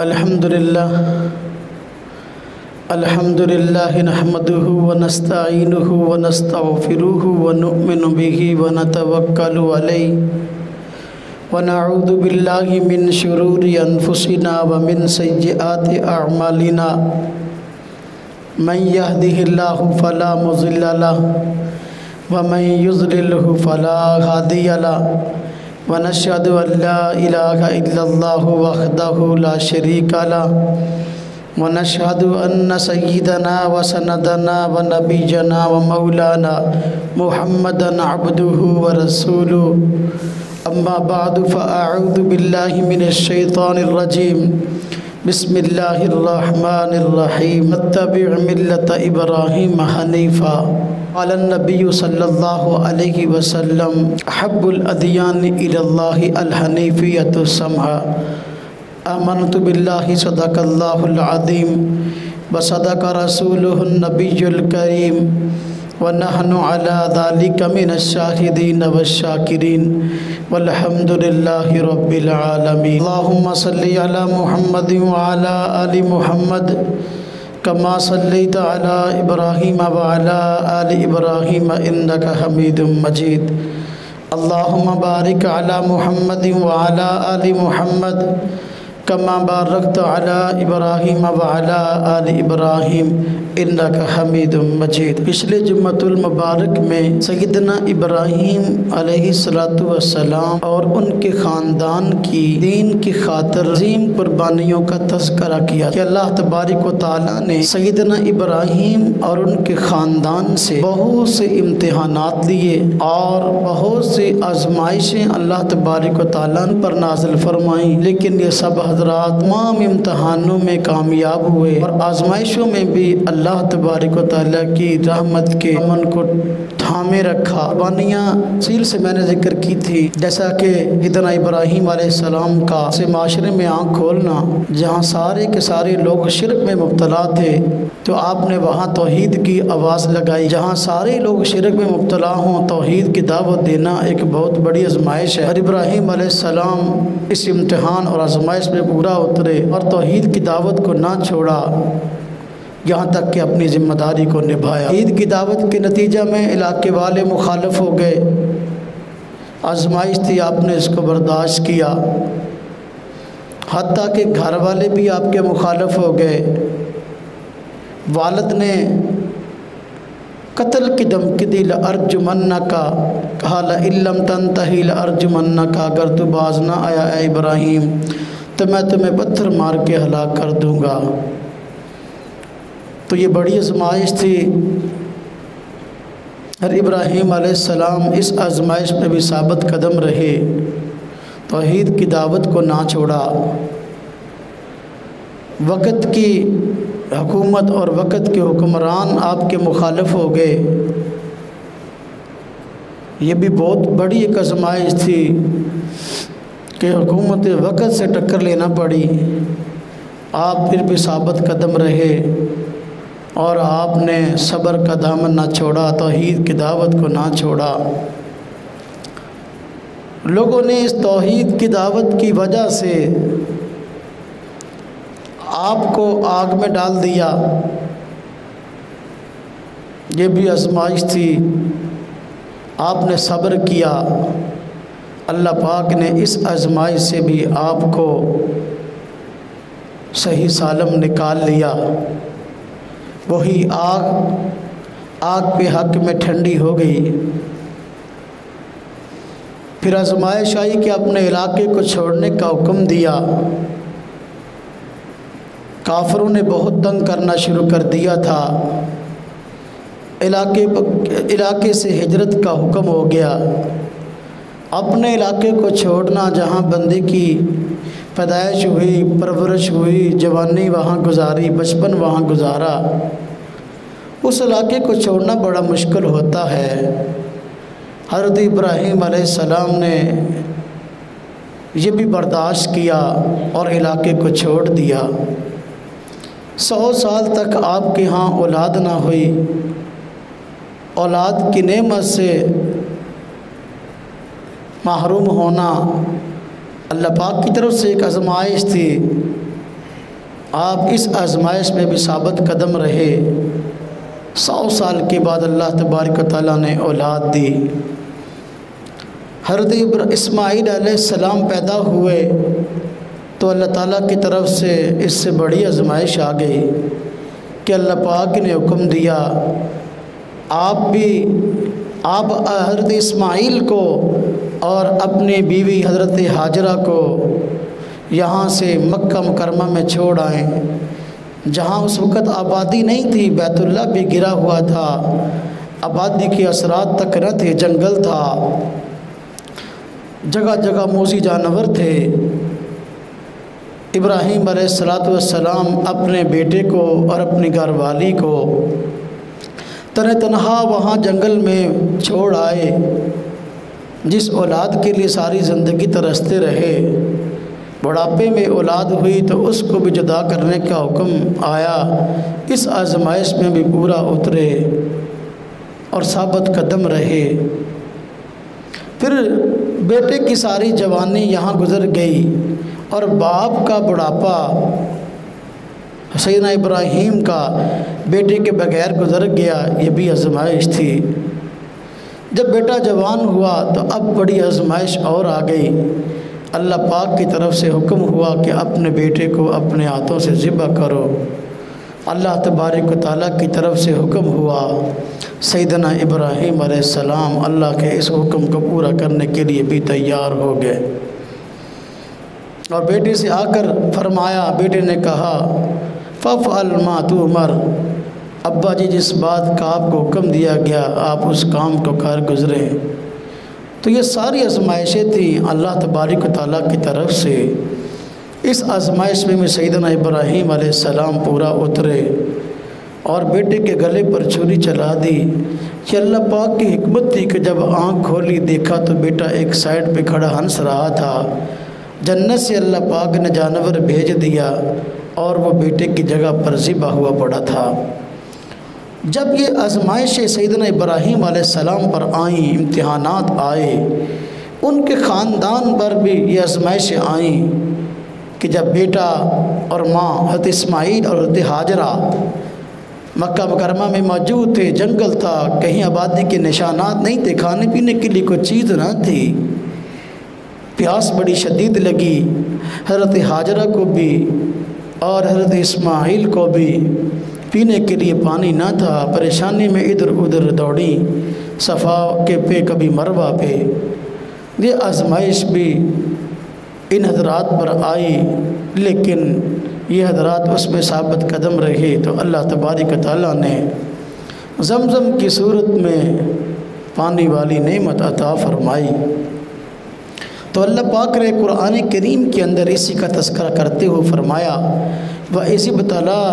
الحمدللہ نحمدہ ونستعینہ ونستغفرہ ونؤمن بہ ونتوکل علیہ ونعوذ باللہ من شرور انفسنا ومن سیئات اعمالنا من یہدہ اللہ فلا مضل لہ ومن یضللہ فلا ہادی لہ ونشہد ان لا الہ الا اللہ وحدہ لا شریک لہ ونشہد ان سیدنا وسندنا ونبینا ومولانا محمدا عبدہ ورسولہ اما بعد فاعوذ باللہ من الشیطان الرجیم بسم اللہ الرحمن الرحیم اتبع ملت ابراہیم حنیفا قال النبی صلی اللہ علیہ وسلم احب الادیان الی اللہ الحنیفیۃ السمحہ آمنت باللہ صدق اللہ العظیم وصدق رسولہ النبی الکریم ونحن علی ذلک من الشاہدین والشاکرین والحمد للہ رب العالمین اللہم صلی علی محمد وعلی آل محمد کما صلیت علی ابراہیم وعلی آل ابراہیم انک حمید مجید اللہم بارک علی محمد وعلی آل محمد کما بارکت علی ابراہیم وعلی آل ابراہیم انک حمید مجید۔ پچھلے جمعۃ المبارک میں سیدنا ابراہیم علیہ السلام اور ان کے خاندان کی دین کی خاطر عظیم قربانیوں کا تذکرہ کیا کہ اللہ تبارک و تعالیٰ نے سیدنا ابراہیم اور ان کے خاندان سے بہت سے امتحانات لیے اور بہت سی آزمائشیں اللہ تبارک و تعالیٰ پر نازل فرمائیں، لیکن یہ سب حضرات تمام امتحانوں میں کامیاب ہوئے اور آزمائشوں میں بھی اللہ تبارک و تعالیٰ کی رحمت کے امن کو تھامے رکھا۔ قربانیاں تفصیل سے میں نے ذکر کی تھی، جیسا کہ سیدنا ابراہیم علیہ السلام کا سے معاشرے میں آنکھ کھولنا، جہاں سارے کے سارے لوگ شرک میں مبتلا تھے تو آپ نے وہاں توحید کی آواز لگائی۔ جہاں سارے لوگ شرک میں مبتلا ہوں توحید کی دعوت دینا ایک بہت بڑی آزمائش ہے، اور ابراہیم علیہ السلام اس امتحان اور آزمائش میں پورا اترے اور توحید کی دعوت کو نہ چھوڑا یہاں تک کہ اپنی ذمہ داری کو نبھایا۔ توحید کی دعوت کے نتیجہ میں علاقے والے مخالف ہو گئے، آزمائش تھی، آپ نے اس کو برداشت کیا، حتیٰ کہ گھر والے بھی آپ کے مخالف ہو گئے۔ والد نے قتل کی دھمکی دی، لَأَرْجُمَنَّكَ، کہا لَإِن لَّمْ تَنْتَهِ لَأَرْجُمَنَّكَ، اگر تو باز نہ آیا اے ابراہیم تو میں تمہیں پتھر مار کے ہلاک کر دوں گا۔ تو یہ بڑی آزمائش تھی، اور ابراہیم علیہ السلام اس آزمائش میں بھی ثابت قدم رہے، توحید کی دعوت کو نہ چھوڑا۔ وقت کی حکومت اور وقت کے حکمران آپ کے مخالف ہو گئے، یہ بھی بہت بڑی ایک آزمائش تھی کہ حکومت وقت سے ٹکر لینا پڑی، آپ پھر بھی ثابت قدم رہے اور آپ نے صبر کا دامن نہ چھوڑا، توحید کی دعوت کو نہ چھوڑا۔ لوگوں نے اس توحید کی دعوت کی وجہ سے آپ کو آگ میں ڈال دیا، یہ بھی آزمائش تھی، آپ نے صبر کیا، اللہ پاک نے اس آزمائش سے بھی آپ کو صحیح سالم نکال لیا۔ وہی آگ پہ حق میں ٹھنڈی ہو گئی۔ پھر آزمائش آئی کہ اپنے علاقے کو چھوڑنے کا حکم دیا، کافروں نے بہت تنگ کرنا شروع کر دیا تھا، علاقے سے ہجرت کا حکم ہو گیا۔ اپنے علاقے کو چھوڑنا، جہاں بندے کی پیدائش ہوئی، پرورش ہوئی، جوانی وہاں گزاری، بچپن وہاں گزارا، اس علاقے کو چھوڑنا بڑا مشکل ہوتا ہے۔ حضرت ابراہیم علیہ السلام نے یہ بھی برداشت کیا اور علاقے کو چھوڑ دیا۔ 100 سال تک آپ کے ہاں اولاد نہ ہوئی، اولاد کی نعمت سے محروم ہونا اللہ پاک کی طرف سے ایک آزمائش تھی۔ آپ اس آزمائش میں بھی ثابت قدم رہے۔ 100 سال کے بعد اللہ تبارک و تعالیٰ نے اولاد دی۔ حضرت اسماعیل علیہ السلام پیدا ہوئے تو اللہ تعالیٰ کی طرف سے اس سے بڑی آزمائش آ گئی کہ اللہ پاک نے حکم دیا آپ حضرت اسماعیل کو اور اپنی بیوی حضرت ہاجرہ کو یہاں سے مکہ مکرمہ میں چھوڑ آئیں، جہاں اس وقت آبادی نہیں تھی، بیت اللہ بھی گرا ہوا تھا، آبادی کے اثرات تک نہ تھے، جنگل تھا، جگہ جگہ موذی جانور تھے۔ ابراہیم علیہ السلام اپنے بیٹے کو اور اپنی گھر والی کو تنہا وہاں جنگل میں چھوڑ آئے، جس اولاد کے لیے ساری زندگی ترستے رہے۔ بڑھاپے میں اولاد ہوئی تو اس کو بھی جدا کرنے کا حکم آیا۔ اس آزمائش میں بھی پورا اترے اور ثابت قدم رہے۔ پھر بیٹے کی ساری جوانی یہاں گزر گئی اور باپ کا بڑھاپا سیدنا ابراہیم کا بیٹے کے بغیر گزر گیا۔ یہ بھی آزمائش تھی۔ جب بیٹا جوان ہوا تو اب بڑی آزمائش اور آ گئی۔ اللہ پاک کی طرف سے حکم ہوا کہ اپنے بیٹے کو اپنے ہاتھوں سے ذبح کرو۔ اللہ تبارک و تعالیٰ کی طرف سے حکم ہوا۔ سیدنا ابراہیم علیہ السلام اللہ کے اس حکم کو پورا کرنے کے لیے بھی تیار ہو گئے، اور بیٹے سے آ کر فرمایا، بیٹے نے کہا فَافْعَلْ مَا تُؤْمَرُ، ابا جی جس بات کا آپ کو حکم دیا گیا آپ اس کام کو کر گزریں۔ تو یہ ساری آزمائشیں تھیں اللہ تبارک و تعالیٰ کی طرف سے۔ اس آزمائش میں سیدنا ابراہیم علیہ السلام پورا اترے اور بیٹے کے گلے پر چھری چلا دی۔ کہ اللہ پاک کی حکمت تھی کہ جب آنکھ کھولی دیکھا تو بیٹا ایک سائڈ پہ کھڑا ہنس رہا تھا۔ جنت سے اللہ پاک نے جانور بھیج دیا اور وہ بیٹے کی جگہ پر ذبح ہوا پڑا تھا۔ جب یہ آزمائشیں سیدنا ابراہیم علیہ السلام پر آئیں، امتحانات آئے، ان کے خاندان پر بھی یہ آزمائشیں آئیں کہ جب بیٹا اور ماں حضرت اسماعیل اور حضرت ہاجرہ مکہ مکرمہ میں موجود تھے، جنگل تھا، کہیں آبادی کے نشانات نہیں تھے، کھانے پینے کے لیے کوئی چیز نہ تھی، پیاس بڑی شدید لگی حضرت ہاجرہ کو بھی اور حضرت اسماعیل کو بھی، پینے کے لیے پانی نہ تھا، پریشانی میں ادھر ادھر دوڑی، صفا کے پہ کبھی مروہ پہ۔ یہ آزمائش بھی ان حضرات پر آئی، لیکن یہ حضرات اس میں ثابت قدم رہے تو اللہ تبارک و تعالیٰ نے زمزم کی صورت میں پانی والی نعمت عطا فرمائی۔ تو اللہ پاک نے قرآن کریم کے اندر اسی کا تذکرہ کرتے ہوئے فرمایا وَإِذِ ابْتَلَىٰ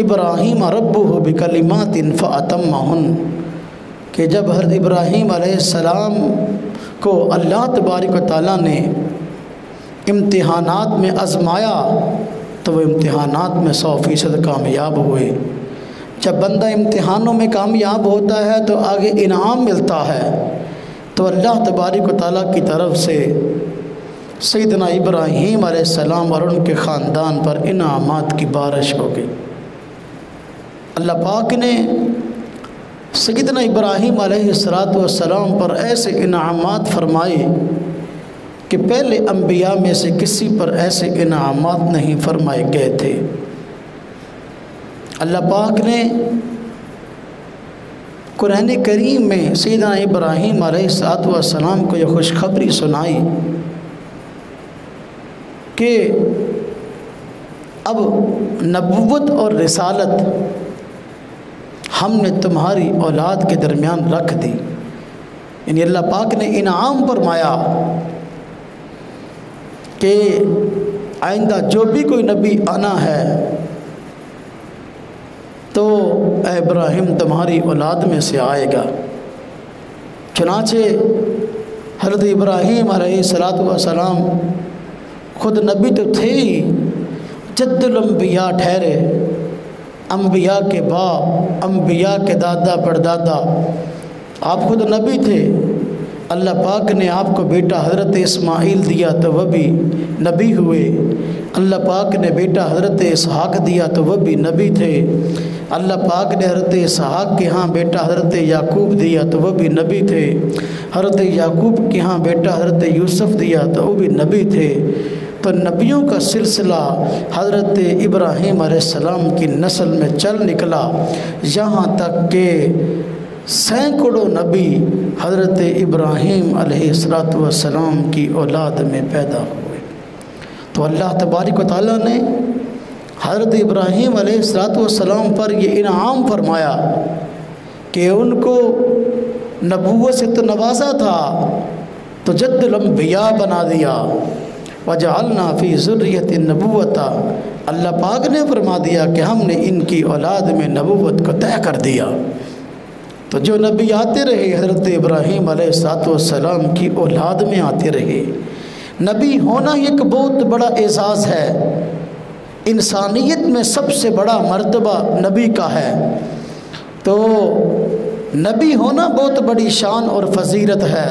ابراہیم ربہ بکلمات فَأَتَمَّهُنَّ، کہ جب حضرت ابراہیم علیہ السلام کو اللہ تبارک و تعالیٰ نے امتحانات میں آزمایا تو وہ امتحانات میں 100% کامیاب ہوئے۔ جب بندہ امتحانوں میں کامیاب ہوتا ہے تو آگے انعام ملتا ہے، تو اللہ تبارک و تعالیٰ کی طرف سے سیدنا ابراہیم علیہ السلام اور ان کے خاندان پر انعامات کی بارش ہو گئی۔ اللہ پاک نے سیدنا ابراہیم علیہ السلام پر ایسے انعامات فرمائے کہ پہلے انبیاء میں سے کسی پر ایسے انعامات نہیں فرمائے گئے تھے۔ اللہ پاک نے قرآن کریم میں سیدنا ابراہیم علیہ السلام کو یہ خوشخبری سنائی کہ اب نبوت اور رسالت ہم نے تمہاری اولاد کے درمیان رکھ دی، یعنی اللہ پاک نے انعام فرمایا کہ آئندہ جو بھی کوئی نبی آنا ہے تو اے ابراہیم تمہاری اولاد میں سے آئے گا۔ چنانچہ حضرت ابراہیم علیہ السلام خود نبی تو تھے ہی، جد الانبیاء ٹھہرے، انبیاء کے باپ، انبیاء کے دادا پردادا، آپ خود نبی تھے، اللہ پاک نے آپ کو بیٹا حضرت اسماعیل دیا تو وہ بھی نبی ہوئے، اللہ پاک نے بیٹا حضرت اسحاق دیا تو وہ بھی نبی تھے، اللہ پاک نے حضرت اسحاق کے ہاں بیٹا حضرت یعقوب دیا تو وہ بھی نبی تھے، حضرت یعقوب کے ہاں بیٹا حضرت یوسف دیا تو وہ بھی نبی تھے۔ تو نبیوں کا سلسلہ حضرت ابراہیم علیہ السلام کی نسل میں چل نکلا، یہاں تک کہ سینکڑوں نبی حضرت ابراہیم علیہ السلام کی اولاد میں پیدا ہوئے۔ تو اللہ تبارک و تعالیٰ نے حضرت ابراہیم علیہ السلام پر یہ انعام فرمایا کہ ان کو نبوت سے تو نوازا تھا، تو جد الانبیاء بنا دیا، وجعلنا فی ذریۃ النبوۃ، اللہ پاک نے فرما دیا کہ ہم نے ان کی اولاد میں نبوت کو طے کر دیا۔ تو جو نبی آتے رہے حضرت ابراہیم علیہ السلام کی اولاد میں آتے رہے۔ نبی ہونا ایک بہت بڑا اعزاز ہے، انسانیت میں سب سے بڑا مرتبہ نبی کا ہے۔ تو نبی ہونا بہت بڑی شان اور فضیلت ہے،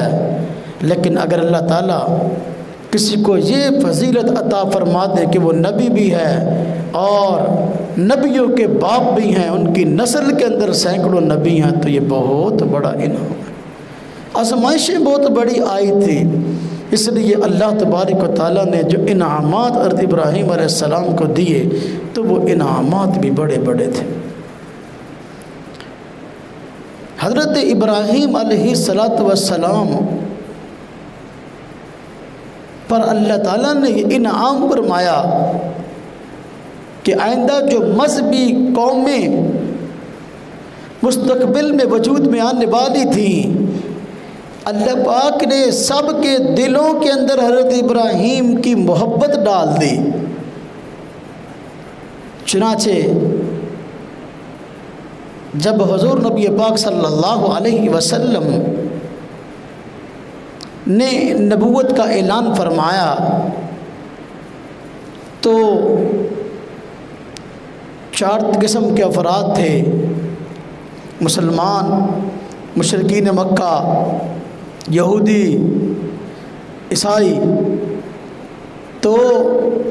لیکن اگر اللہ تعالیٰ کسی کو یہ فضیلت عطا فرما دے کہ وہ نبی بھی ہے اور نبیوں کے باپ بھی ہیں، ان کی نسل کے اندر سینکڑوں نبی ہیں، تو یہ بہت بڑا انعام ہے۔ آزمائشیں بہت بڑی آئی تھی، اس لیے اللہ تبارک و تعالیٰ نے جو انعامات حضرت ابراہیم علیہ السلام کو دیے تو وہ انعامات بھی بڑے بڑے تھے۔ حضرت ابراہیم علیہ السلام پر اللہ تعالیٰ نے یہ انعام فرمایا کہ آئندہ جو مذہبی قومیں مستقبل میں وجود میں آنے والی تھیں، اللہ پاک نے سب کے دلوں کے اندر حضرت ابراہیم کی محبت ڈال دی۔ چنانچہ جب حضور نبی پاک صلی اللہ علیہ وسلم نے نبوت کا اعلان فرمایا تو 4 قسم کے افراد تھے، مسلمان، مشرکین مکہ، یہودی، عیسائی۔ تو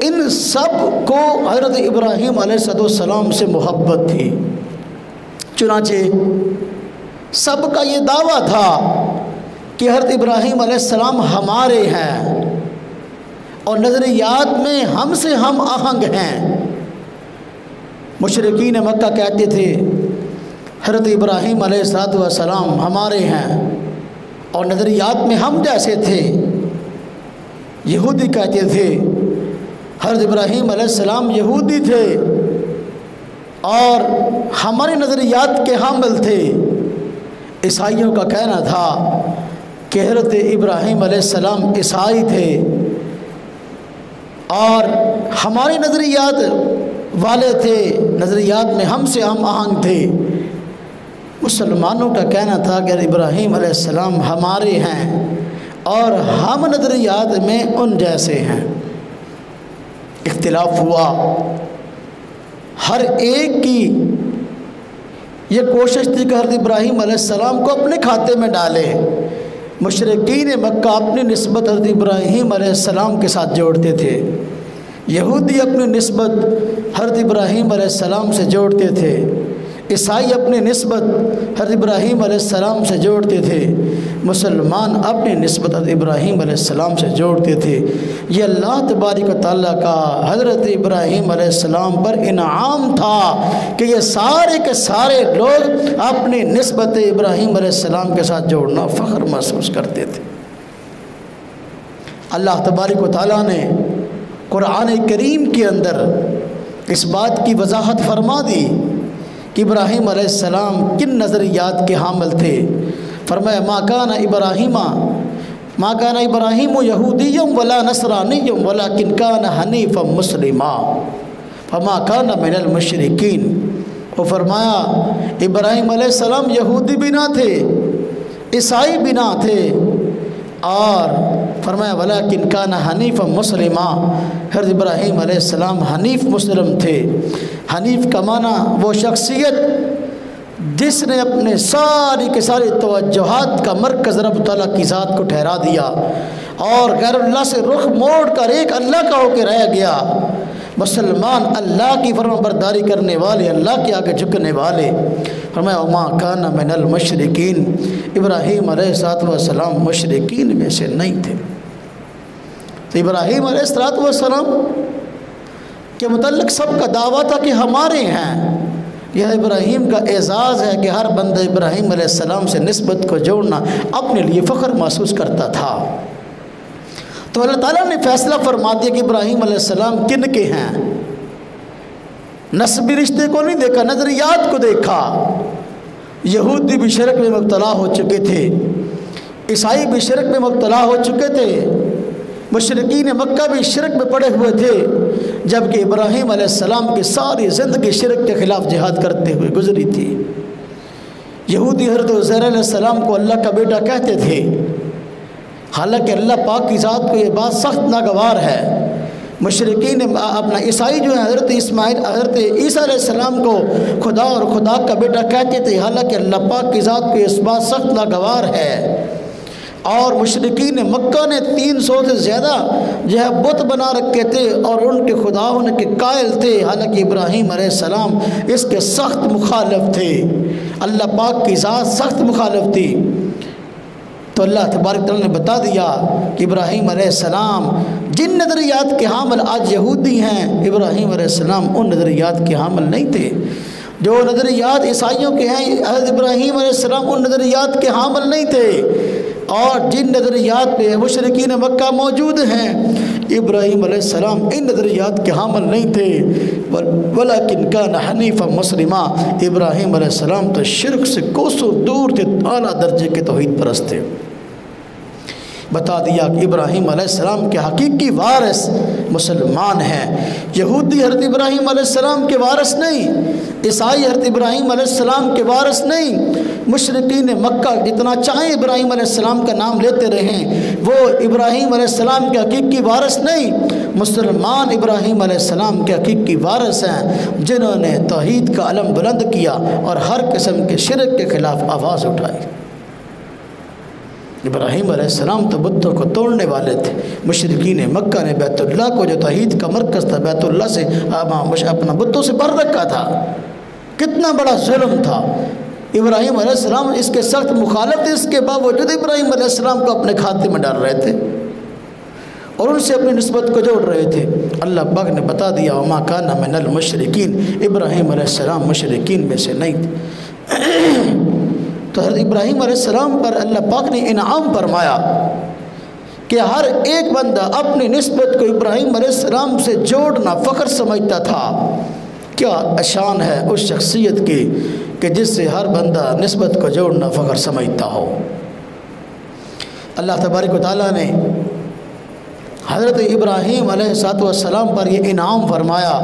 ان سب کو حضرت ابراہیم علیہ السلام سے محبت تھی، چنانچہ سب کا یہ دعویٰ تھا کہ حضرت ابراہیم علیہ السلام ہمارے ہیں اور نظریات میں ہم سے ہم آہنگ ہیں۔ مشرکین مکہ کہتے تھے حضرت ابراہیم علیہ السلام ہمارے ہیں اور نظریات میں ہم جیسے تھے۔ یہودی کہتے تھے حضرت ابراہیم علیہ السلام یہودی تھے اور ہمارے نظریات کے حامل تھے۔ عیسائیوں کا کہنا تھا کہ حضرت ابراہیم علیہ السلام عیسائی تھے اور ہمارے نظریات والے تھے، نظریات میں ہم سے ہم آہنگ تھے۔ مسلمانوں کا کہنا تھا کہ ابراہیم علیہ السلام ہمارے ہیں اور ہم نظریات میں ان جیسے ہیں۔ اختلاف ہوا، ہر ایک کی یہ کوشش تھی کہ حضرت ابراہیم علیہ السلام کو اپنے کھاتے میں ڈالے۔ مشرکین مکہ اپنی نسبت حضرت ابراہیم علیہ السلام کے ساتھ جوڑتے تھے، یہودی اپنی نسبت حضرت ابراہیم علیہ السلام سے جوڑتے تھے، عیسائی اپنی نسبت حضرت ابراہیم علیہ السلام سے جوڑتے تھے، مسلمان اپنی نسبت حضرت ابراہیم علیہ السلام سے جوڑتے تھے۔ یہ اللہ تبارک و تعالیٰ کا حضرت ابراہیم علیہ السلام پر انعام تھا کہ یہ سارے کے سارے لوگ اپنی نسبت ابراہیم علیہ السلام کے ساتھ جوڑنا فخر محسوس کرتے تھے۔ اللہ تبارک و تعالیٰ نے قرآن کریم کے اندر اس بات کی وضاحت فرما دی کہ ابراہیم علیہ السلام کن نظریات کے حامل تھے۔ فرمایا ما کان ابراہیم یہودی ولا نصرانی ولکن کان حنیفا مسلما فما کان من المشرکین۔ وہ فرمایا ابراہیم علیہ السلام یہودی بھی نہ تھے، عیسائی بھی نہ تھے، اور فرمایا ولیکن کان حنیفا مسلما، حضرت ابراہیم علیہ السلام حنیف مسلم تھے۔ حنیف کا معنی وہ شخصیت جس نے اپنے ساری کے ساری توجہات کا مرکز رب تعالیٰ کی ذات کو ٹھہرا دیا اور غیر اللہ سے رخ موڑ کر ایک اللہ کا ہو کے رہ گیا۔ مسلمان اللہ کی فرما برداری کرنے والے، اللہ کے آگے جھکنے والے۔ فرمایا وما کان من المشرکین، ابراہیم علیہ السلام مشرکین میں سے نہیں تھے۔ تو ابراہیم علیہ السلام کے متعلق سب کا دعویٰ تھا کہ ہمارے ہیں۔ یہ ابراہیم کا اعزاز ہے کہ ہر بندہ ابراہیم علیہ السلام سے نسبت کو جوڑنا اپنے لیے فخر محسوس کرتا تھا۔ تو اللہ تعالیٰ نے فیصلہ فرما دیا کہ ابراہیم علیہ السلام کن کے ہیں۔ نسبی رشتے کو نہیں دیکھا، نظریات کو دیکھا۔ یہودی بھی شرک میں مبتلا ہو چکے تھے، عیسائی بھی شرک میں مبتلا ہو چکے تھے، مشرکین مکہ بھی شرک میں پڑے ہوئے تھے، جبکہ ابراہیم علیہ السلام کی ساری زندگی شرک کے خلاف جہاد کرتے ہوئے گزری تھی۔ یہودی حضرت عزیر علیہ السلام کو اللہ کا بیٹا کہتے تھے، حالانکہ اللہ پاک کی ذات کو یہ بات سخت ناگوار ہے۔ مشرکین اپنا عیسائی جو ہے حضرت عیسیٰ علیہ السلام کو خدا اور خدا کا بیٹا کہتے تھے، حالانکہ اللہ پاک کی ذات کو یہ بات سخت ناگوار ہے۔ اور مشرکین مکہ نے 300 سے زیادہ جو ہے بت بنا رکھے تھے اور ان کے خدا ہونے کے قائل تھے، حالانکہ ابراہیم علیہ السلام اس کے سخت مخالف تھے، اللہ پاک کی ذات سخت مخالف تھی۔ تو اللہ تبارک تعالیٰ نے بتا دیا کہ ابراہیم علیہ السلام جن نظریات کے حامل آج یہودی ہیں، ابراہیم علیہ السلام ان نظریات کے حامل نہیں تھے۔ جو نظریات عیسائیوں کے ہیں، حضرت ابراہیم علیہ السلام ان نظریات کے حامل نہیں تھے، اور جن نظریات پہ مشرکین مکہ موجود ہیں، ابراہیم علیہ السلام ان نظریات کے حامل نہیں تھے۔ ولیکن کان حنیفا مسلما، ابراہیم علیہ السلام تو شرک سے کوسوں دور تھے، اعلیٰ درجے کے توحید پرست تھے۔ بتا دیا کہ ابراہیم علیہ السلام کے حقیقی وارث مسلمان ہیں۔ یہودی حضرت ابراہیم علیہ السلام کے وارث نہیں، عیسائی حضرت ابراہیم علیہ السلام کے وارث نہیں، مشرکین مکہ جتنا چاہیں ابراہیم علیہ السلام کا نام لیتے رہیں، وہ ابراہیم علیہ السلام کے حقیقی وارث نہیں۔ مسلمان ابراہیم علیہ السلام کے حقیقی وارث ہیں، جنہوں نے توحید کا علم بلند کیا اور ہر قسم کے شرک کے خلاف آواز اٹھائی۔ ابراہیم علیہ السلام تو بتوں کو توڑنے والے تھے۔ مشرکین مکہ نے بیت اللہ کو جو توحید کا مرکز تھا، بیت اللہ سے اپنا بتوں سے بھر رکھا تھا۔ کتنا بڑا ظلم تھا۔ ابراہیم علیہ السلام اس کے سخت مخالف تھے، اس کے باوجود ابراہیم علیہ السلام کو اپنے کھاتے میں ڈال رہے تھے اور ان سے اپنی نسبت کو جوڑ رہے تھے۔ اللہ پاک نے بتا دیا وما کان من المشرکین، ابراہیم علیہ السلام مشرکین میں سے نہیں تھے۔ تو حضرت ابراہیم علیہ السلام پر اللہ پاک نے انعام فرمایا کہ ہر ایک بندہ اپنی نسبت کو ابراہیم علیہ السلام سے جوڑنا فخر سمجھتا تھا۔ کیا شان ہے اس شخصیت کی کہ جس سے ہر بندہ نسبت کو جوڑنا فخر سمجھتا ہو۔ اللہ تبارک و تعالیٰ نے حضرت ابراہیم علیہ السلام پر یہ انعام فرمایا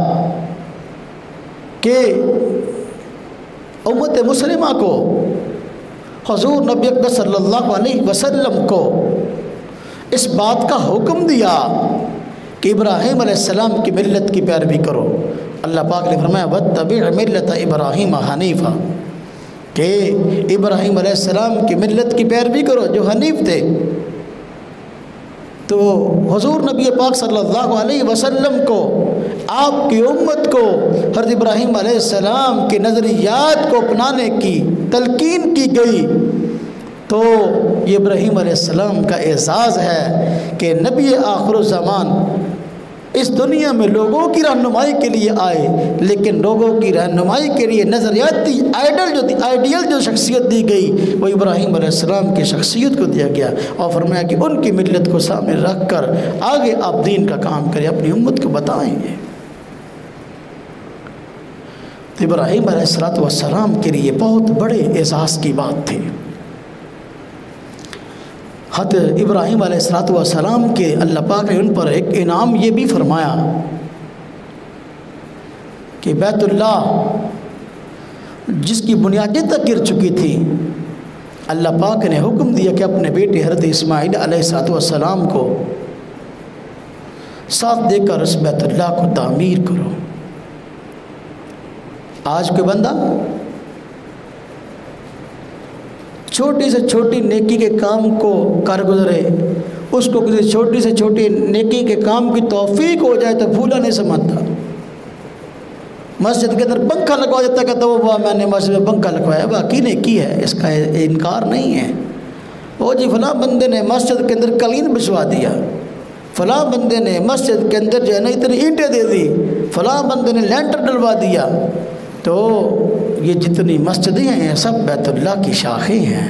کہ امت مسلمہ کو، حضور نبی اکرم صلی اللہ علیہ وسلم کو اس بات کا حکم دیا کہ ابراہیم علیہ السلام کی ملت کی پیروی کرو۔ اللہ پاک نے فرمایا واتبع ملت ابراہیم حنیفا، کہ ابراہیم علیہ السلام کی ملت کی پیروی کرو جو حنیف تھے۔ تو حضور نبی پاک صلی اللہ علیہ وسلم کو، آپ کی امت کو حضرت ابراہیم علیہ السلام کے نظریات کو اپنانے کی تلقین کی گئی۔ تو یہ ابراہیم علیہ السلام کا اعزاز ہے کہ نبی آخر الزمان اس دنیا میں لوگوں کی رہنمائی کے لیے آئے، لیکن لوگوں کی رہنمائی کے لیے نظریاتی آئیڈیل جو شخصیت دی گئی وہ ابراہیم علیہ السلام کی شخصیت کو دیا گیا، اور فرمایا کہ ان کی ملت کو سامنے رکھ کر آگے آپ دین کا کام کریں، اپنی امت کو بتائیں گے۔ تو ابراہیم علیہ السلام کے لیے بہت بڑے اعزاز کی بات تھی۔ حضرت ابراہیم علیہ السلام کے اللہ پاک نے ان پر ایک انعام یہ بھی فرمایا کہ بیت اللہ جس کی بنیادیں تک گر چکی تھی، اللہ پاک نے حکم دیا کہ اپنے بیٹے حضرت اسماعیل علیہ السلام کو ساتھ دے کر اس بیت اللہ کو تعمیر کرو۔ آج کوئی بندہ چھوٹی سے چھوٹی نیکی کے کام کو کر گزرے، اس کو کسی چھوٹی سے چھوٹی نیکی کے کام کی توفیق ہو جائے تو بھولا نہیں سمجھتا۔ مسجد کے اندر پنکھا لگوا دیتا، کہتا وہ میں نے مسجد میں پنکھا لگوایا، باقی نیکی ہے، اس کا انکار نہیں ہے۔ وہ جی فلاں بندے نے مسجد کے اندر قالین بچھوا دیا، فلاں بندے نے مسجد کے اندر جو ہے نا اتنی اینٹیں دے دی، فلاں بندے نے لینٹر ڈلوا دیا، تو یہ جتنی مسجدیں ہیں سب بیت اللہ کی شاخیں ہیں،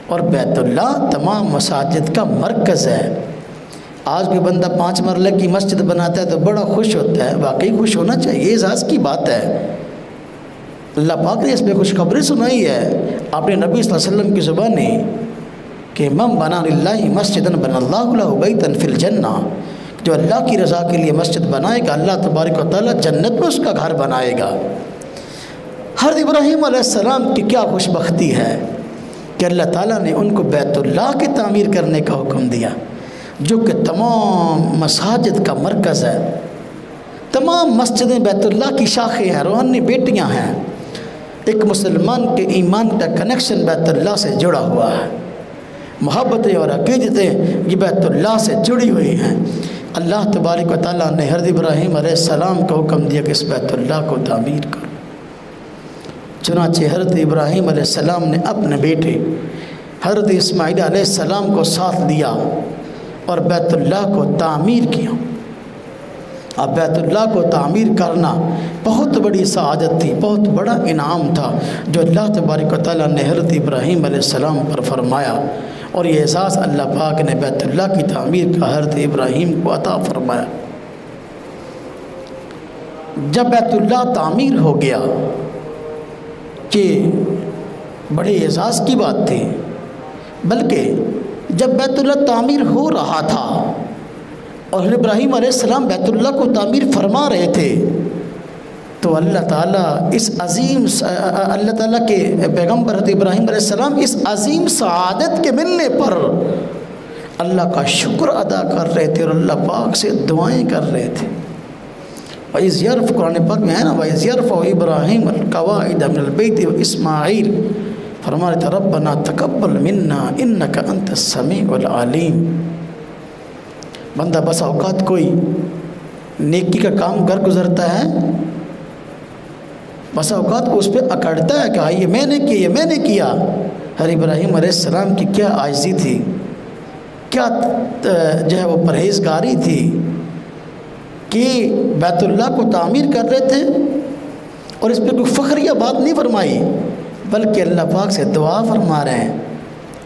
اور بیت اللہ تمام مساجد کا مرکز ہے۔ آج کوئی بندہ 5 مرلے کی مسجد بناتا ہے تو بڑا خوش ہوتا ہے، واقعی خوش ہونا چاہیے، اعزاز کی بات ہے۔ اللہ پاک نے اس پہ خوشخبری سنائی ہے اپنے نبی صلی اللہ علیہ وسلم کی زبانی کہ من بنا للہ مسجدا بنى اللہ لہ بیتا فی الجنہ، جو اللہ کی رضا کے لیے مسجد بنائے گا اللہ تبارک و تعالیٰ جنت میں اس کا گھر بنائے گا۔ حضرت ابراہیم علیہ السلام کی کیا خوش بختی ہے کہ اللہ تعالیٰ نے ان کو بیت اللہ کی تعمیر کرنے کا حکم دیا، جو کہ تمام مساجد کا مرکز ہے۔ تمام مسجدیں بیت اللہ کی شاخیں ہیں، روحانی بیٹیاں ہیں۔ ایک مسلمان کے ایمان کا کنیکشن بیت اللہ سے جڑا ہوا ہے، محبتیں اور عقیدتیں یہ بیت اللہ سے جڑی ہوئی ہیں۔ اللہ تبارک و تعالیٰ نے حضرت ابراہیم علیہ السلام کو حکم دیا کہ اس بیت اللہ کو تعمیر کرو۔ چنانچہ حضرت ابراہیم علیہ السلام نے اپنے بیٹے حضرت اسماعیل علیہ السلام کو ساتھ لیا اور بیت اللہ کو تعمیر کیا۔ اب بیت اللہ کو تعمیر کرنا بہت بڑی سعادت تھی، بہت بڑا انعام تھا جو اللہ تبارک و تعالیٰ نے حضرت ابراہیم علیہ السلام پر فرمایا، اور یہ احساس اللہ پاک نے بیت اللہ کی تعمیر کا حضرت ابراہیم کو عطا فرمایا۔ جب بیت اللہ تعمیر ہو گیا کہ بڑے احساس کی بات تھی، بلکہ جب بیت اللہ تعمیر ہو رہا تھا اور حضرت ابراہیم علیہ السلام بیت اللہ کو تعمیر فرما رہے تھے، تو اللہ تعالیٰ کے پیغمبر حضرت ابراہیم علیہ السلام اس عظیم سعادت کے ملنے پر اللہ کا شکر ادا کر رہے تھے اور اللہ پاک سے دعائیں کر رہے تھے۔ وَإِذْ يَرْفَعُ قرآن پاک میں ہے نا، وَإِذْ يَرْفَعُ إِبْرَاهِيمُ الْقَوَاعِدَ مِنَ الْبَيْتِ وَإِسْمَاعِيلُ، فرما رہے تھے ربنا تقبل منا انک انت السمیع العلیم۔ بندہ بس اوقات کوئی نیکی کا کام کر گزرتا ہے، بس اوقات کو اس پہ اکڑتا ہے کہ یہ میں نے کیا، یہ میں نے کیا۔ حضرت ابراہیم علیہ السلام کی کیا عاجزی تھی، کیا جو ہے وہ پرہیزگاری تھی کہ بیت اللہ کو تعمیر کر رہے تھے اور اس پہ کوئی فخریہ بات نہیں فرمائی، بلکہ اللہ پاک سے دعا فرما رہے ہیں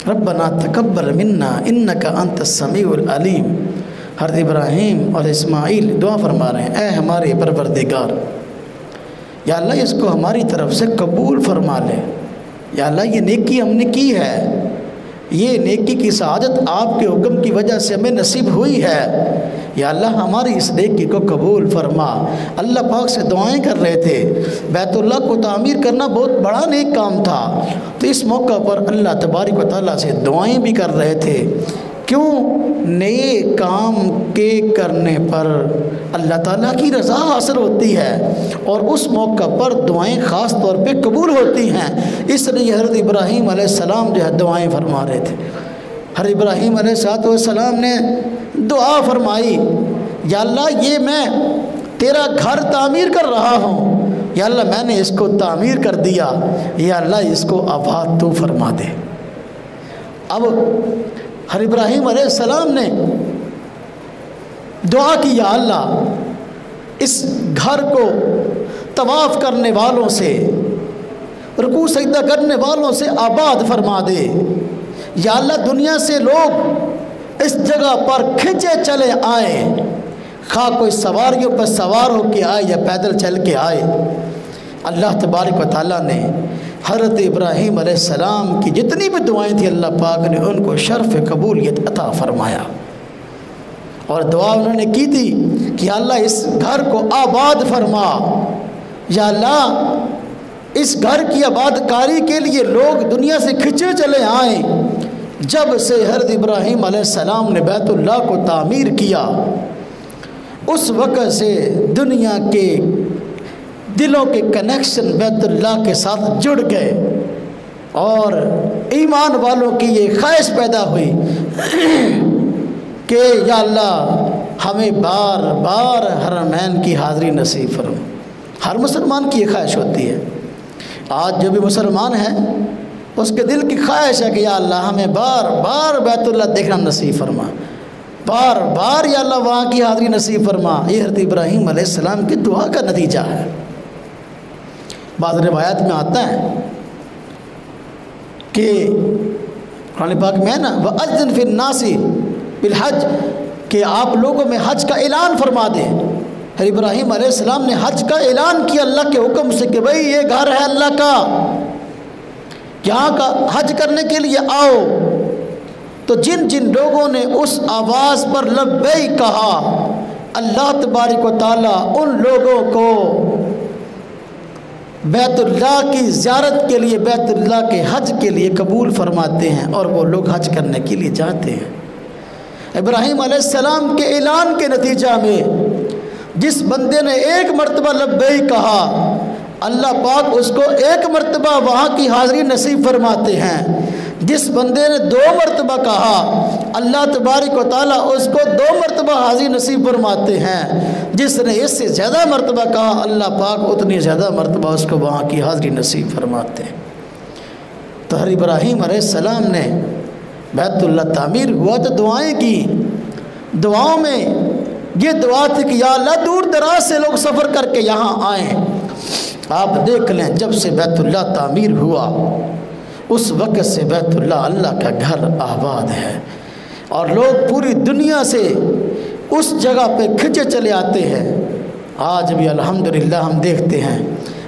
ربنا تقبل منا انک انت السمیع العلیم۔ حضرت ابراہیم اور اسماعیل دعا فرما رہے ہیں اے ہمارے پروردگار، یا اللہ اس کو ہماری طرف سے قبول فرما لے، یا اللہ یہ نیکی ہم نے کی ہے، یہ نیکی کی سعادت آپ کے حکم کی وجہ سے ہمیں نصیب ہوئی ہے، یا اللہ ہماری اس نیکی کو قبول فرما۔ اللہ پاک سے دعائیں کر رہے تھے، بیت اللہ کو تعمیر کرنا بہت بڑا نیک کام تھا، تو اس موقع پر اللہ تبارک و تعالیٰ سے دعائیں بھی کر رہے تھے۔ کیوں؟ نئے کام کے کرنے پر اللہ تعالیٰ کی رضا حاصل ہوتی ہے اور اس موقع پر دعائیں خاص طور پہ قبول ہوتی ہیں، اس لیے حضرت ابراہیم علیہ السلام جو ہے دعائیں فرما رہے تھے۔ حضرت ابراہیم علیہ السلام نے دعا فرمائی یا اللہ یہ میں تیرا گھر تعمیر کر رہا ہوں، یا اللہ میں نے اس کو تعمیر کر دیا، یا اللہ اس کو آباد تو فرما دے۔ اب حضرت ابراہیم علیہ السلام نے دعا کی یا اللہ اس گھر کو طواف کرنے والوں سے، رکوع سجدہ کرنے والوں سے آباد فرما دے، یا اللہ دنیا سے لوگ اس جگہ پر کھنچے چلے آئیں، خواہ کوئی سواریوں پر سوار ہو کے آئے یا پیدل چل کے آئے۔ اللہ تبارک و تعالیٰ نے حضرت ابراہیم علیہ السلام کی جتنی بھی دعائیں تھیں اللہ پاک نے ان کو شرف قبولیت عطا فرمایا، اور دعا انہوں نے کی تھی کہ اللہ اس گھر کو آباد فرما، یا اللہ اس گھر کی آباد کاری کے لیے لوگ دنیا سے کھنچے چلے آئیں۔ جب سے حضرت ابراہیم علیہ السلام نے بیت اللہ کو تعمیر کیا، اس وقت سے دنیا کے دلوں کے کنیکشن بیت اللہ کے ساتھ جڑ گئے، اور ایمان والوں کی یہ خواہش پیدا ہوئی کہ یا اللہ ہمیں بار بار حرمین کی حاضری نصیب فرما۔ ہر مسلمان کی یہ خواہش ہوتی ہے۔ آج جو بھی مسلمان ہے اس کے دل کی خواہش ہے کہ یا اللہ ہمیں بار بار بیت اللہ دیکھنا نصیب فرما، بار بار یا اللہ وہاں کی حاضری نصیب فرما۔ یہ حضرت ابراہیم علیہ السلام کی دعا کا نتیجہ ہے۔ بعض روایات میں آتا ہے کہ قرآن پاک میں ہے نا وَأَذِّن فِي النَّاسِ بِالْحَجِّ کہ آپ لوگوں میں حج کا اعلان فرما دیں۔ ابراہیم علیہ السلام نے حج کا اعلان کیا اللہ کے حکم سے کہ بھئی یہ گھر ہے اللہ کا، یہاں کا حج کرنے کے لیے آؤ۔ تو جن جن لوگوں نے اس آواز پر لبیک کہا اللہ تبارک و تعالیٰ ان لوگوں کو بیت اللہ کی زیارت کے لیے، بیت اللہ کے حج کے لیے قبول فرماتے ہیں اور وہ لوگ حج کرنے کے لیے جاتے ہیں۔ ابراہیم علیہ السلام کے اعلان کے نتیجہ میں جس بندے نے ایک مرتبہ لبیک کہا اللہ پاک اس کو ایک مرتبہ وہاں کی حاضری نصیب فرماتے ہیں۔ جس بندے نے 2 مرتبہ کہا اللہ تبارک و تعالیٰ اس کو 2 مرتبہ حاضری نصیب فرماتے ہیں۔ جس نے اس سے زیادہ مرتبہ کہا اللہ پاک اتنی زیادہ مرتبہ اس کو وہاں کی حاضری نصیب فرماتے ہیں۔ تو حضرت ابراہیم علیہ السلام نے بیت اللہ تعمیر ہوا تو دعائیں کی، دعاؤں میں یہ دعا تھی کہ یا اللہ دور دراز سے لوگ سفر کر کے یہاں آئیں۔ آپ دیکھ لیں جب سے بیت اللہ تعمیر ہوا اس وقت سے بیت اللہ اللہ کا گھر آباد ہے اور لوگ پوری دنیا سے اس جگہ پہ کھنچے چلے آتے ہیں۔ آج بھی الحمدللہ ہم دیکھتے ہیں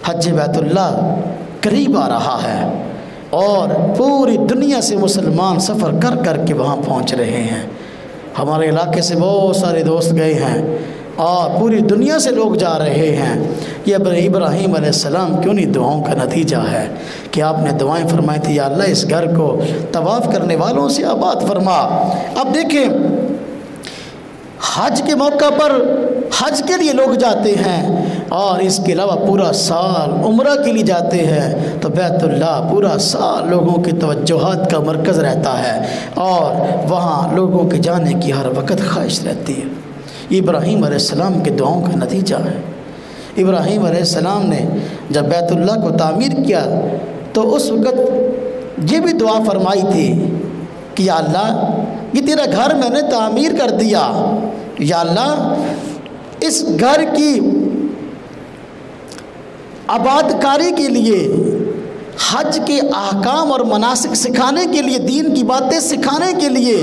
حج بیت اللہ قریب آ رہا ہے اور پوری دنیا سے مسلمان سفر کر کر کے وہاں پہنچ رہے ہیں۔ ہمارے علاقے سے بہت سارے دوست گئے ہیں اور پوری دنیا سے لوگ جا رہے ہیں۔ یہ ابراہیم علیہ السلام کی انہی دعاؤں کا نتیجہ ہے کہ آپ نے دعائیں فرمائی تھی یا اللہ اس گھر کو طواف کرنے والوں سے آباد فرما۔ اب دیکھیں حج کے موقع پر حج کے لیے لوگ جاتے ہیں اور اس کے علاوہ پورا سال عمرہ کے لیے جاتے ہیں، تو بیت اللہ پورا سال لوگوں کی توجہات کا مرکز رہتا ہے اور وہاں لوگوں کے جانے کی ہر وقت خواہش رہتی ہے۔ یہ ابراہیم علیہ السلام کے دعاؤں کا نتیجہ ہے۔ ابراہیم علیہ السلام نے جب بیت اللہ کو تعمیر کیا تو اس وقت یہ بھی دعا فرمائی تھی کہ یا اللہ یہ تیرا گھر میں نے تعمیر کر دیا، یا اللہ اس گھر کی آباد کاری کے لیے، حج کے احکام اور مناسک سکھانے کے لیے، دین کی باتیں سکھانے کے لیے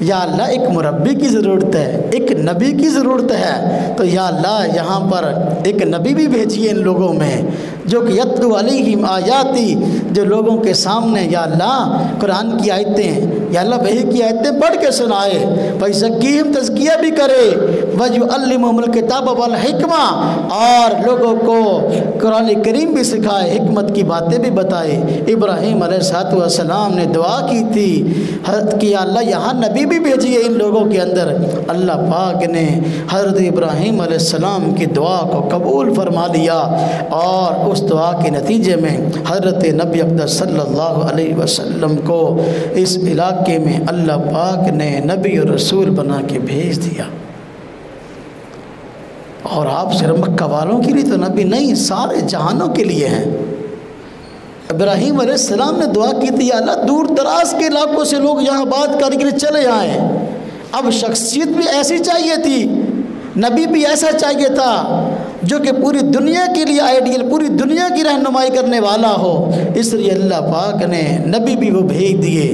یا اللہ ایک مربی کی ضرورت ہے، ایک نبی کی ضرورت ہے، تو یا اللہ یہاں پر ایک نبی بھی بھیجیے ان لوگوں میں جو کہ یتلو علیہم آیاتی، جو لوگوں کے سامنے یا اللہ قرآن کی آیتیں یا اللہ وحی کی آیتیں پڑھ کے سنائے، وَيُزَكِّيهِمْ تزکیہ بھی کرے، وَيُعَلِّمُهُمُ الْكِتَابَ وَالْحِکْمَةَ اور لوگوں کو قرآن کریم بھی سکھائے، حکمت کی باتیں بھی بتائے۔ ابراہیم علیہ السلام نے دعا کی تھی کہ یا اللہ یہاں نبی بھی بھیجیے ان لوگوں کے اندر۔ اللہ پاک نے حضرت ابراہیم علیہ السلام کی دعا کو قبول فرما لیا اور اس دعا کے نتیجے میں حضرت نبی اقدس صلی اللہ علیہ وسلم کو اس علاقے میں اللہ پاک نے نبی اور رسول بنا کے بھیج دیا۔ اور آپ صرف مکہ والوں کے لیے تو نبی نہیں، سارے جہانوں کے لیے ہیں۔ ابراہیم علیہ السلام نے دعا کی تھی یا اللہ دور دراز کے علاقوں سے لوگ یہاں بات کرنے کے لیے چلے آئیں۔ اب شخصیت بھی ایسی چاہیے تھی، نبی بھی ایسا چاہیے تھا جو کہ پوری دنیا کے لیے آئیڈیل، پوری دنیا کی رہنمائی کرنے والا ہو، اس لیے اللہ پاک نے نبی بھی وہ بھیج دیے،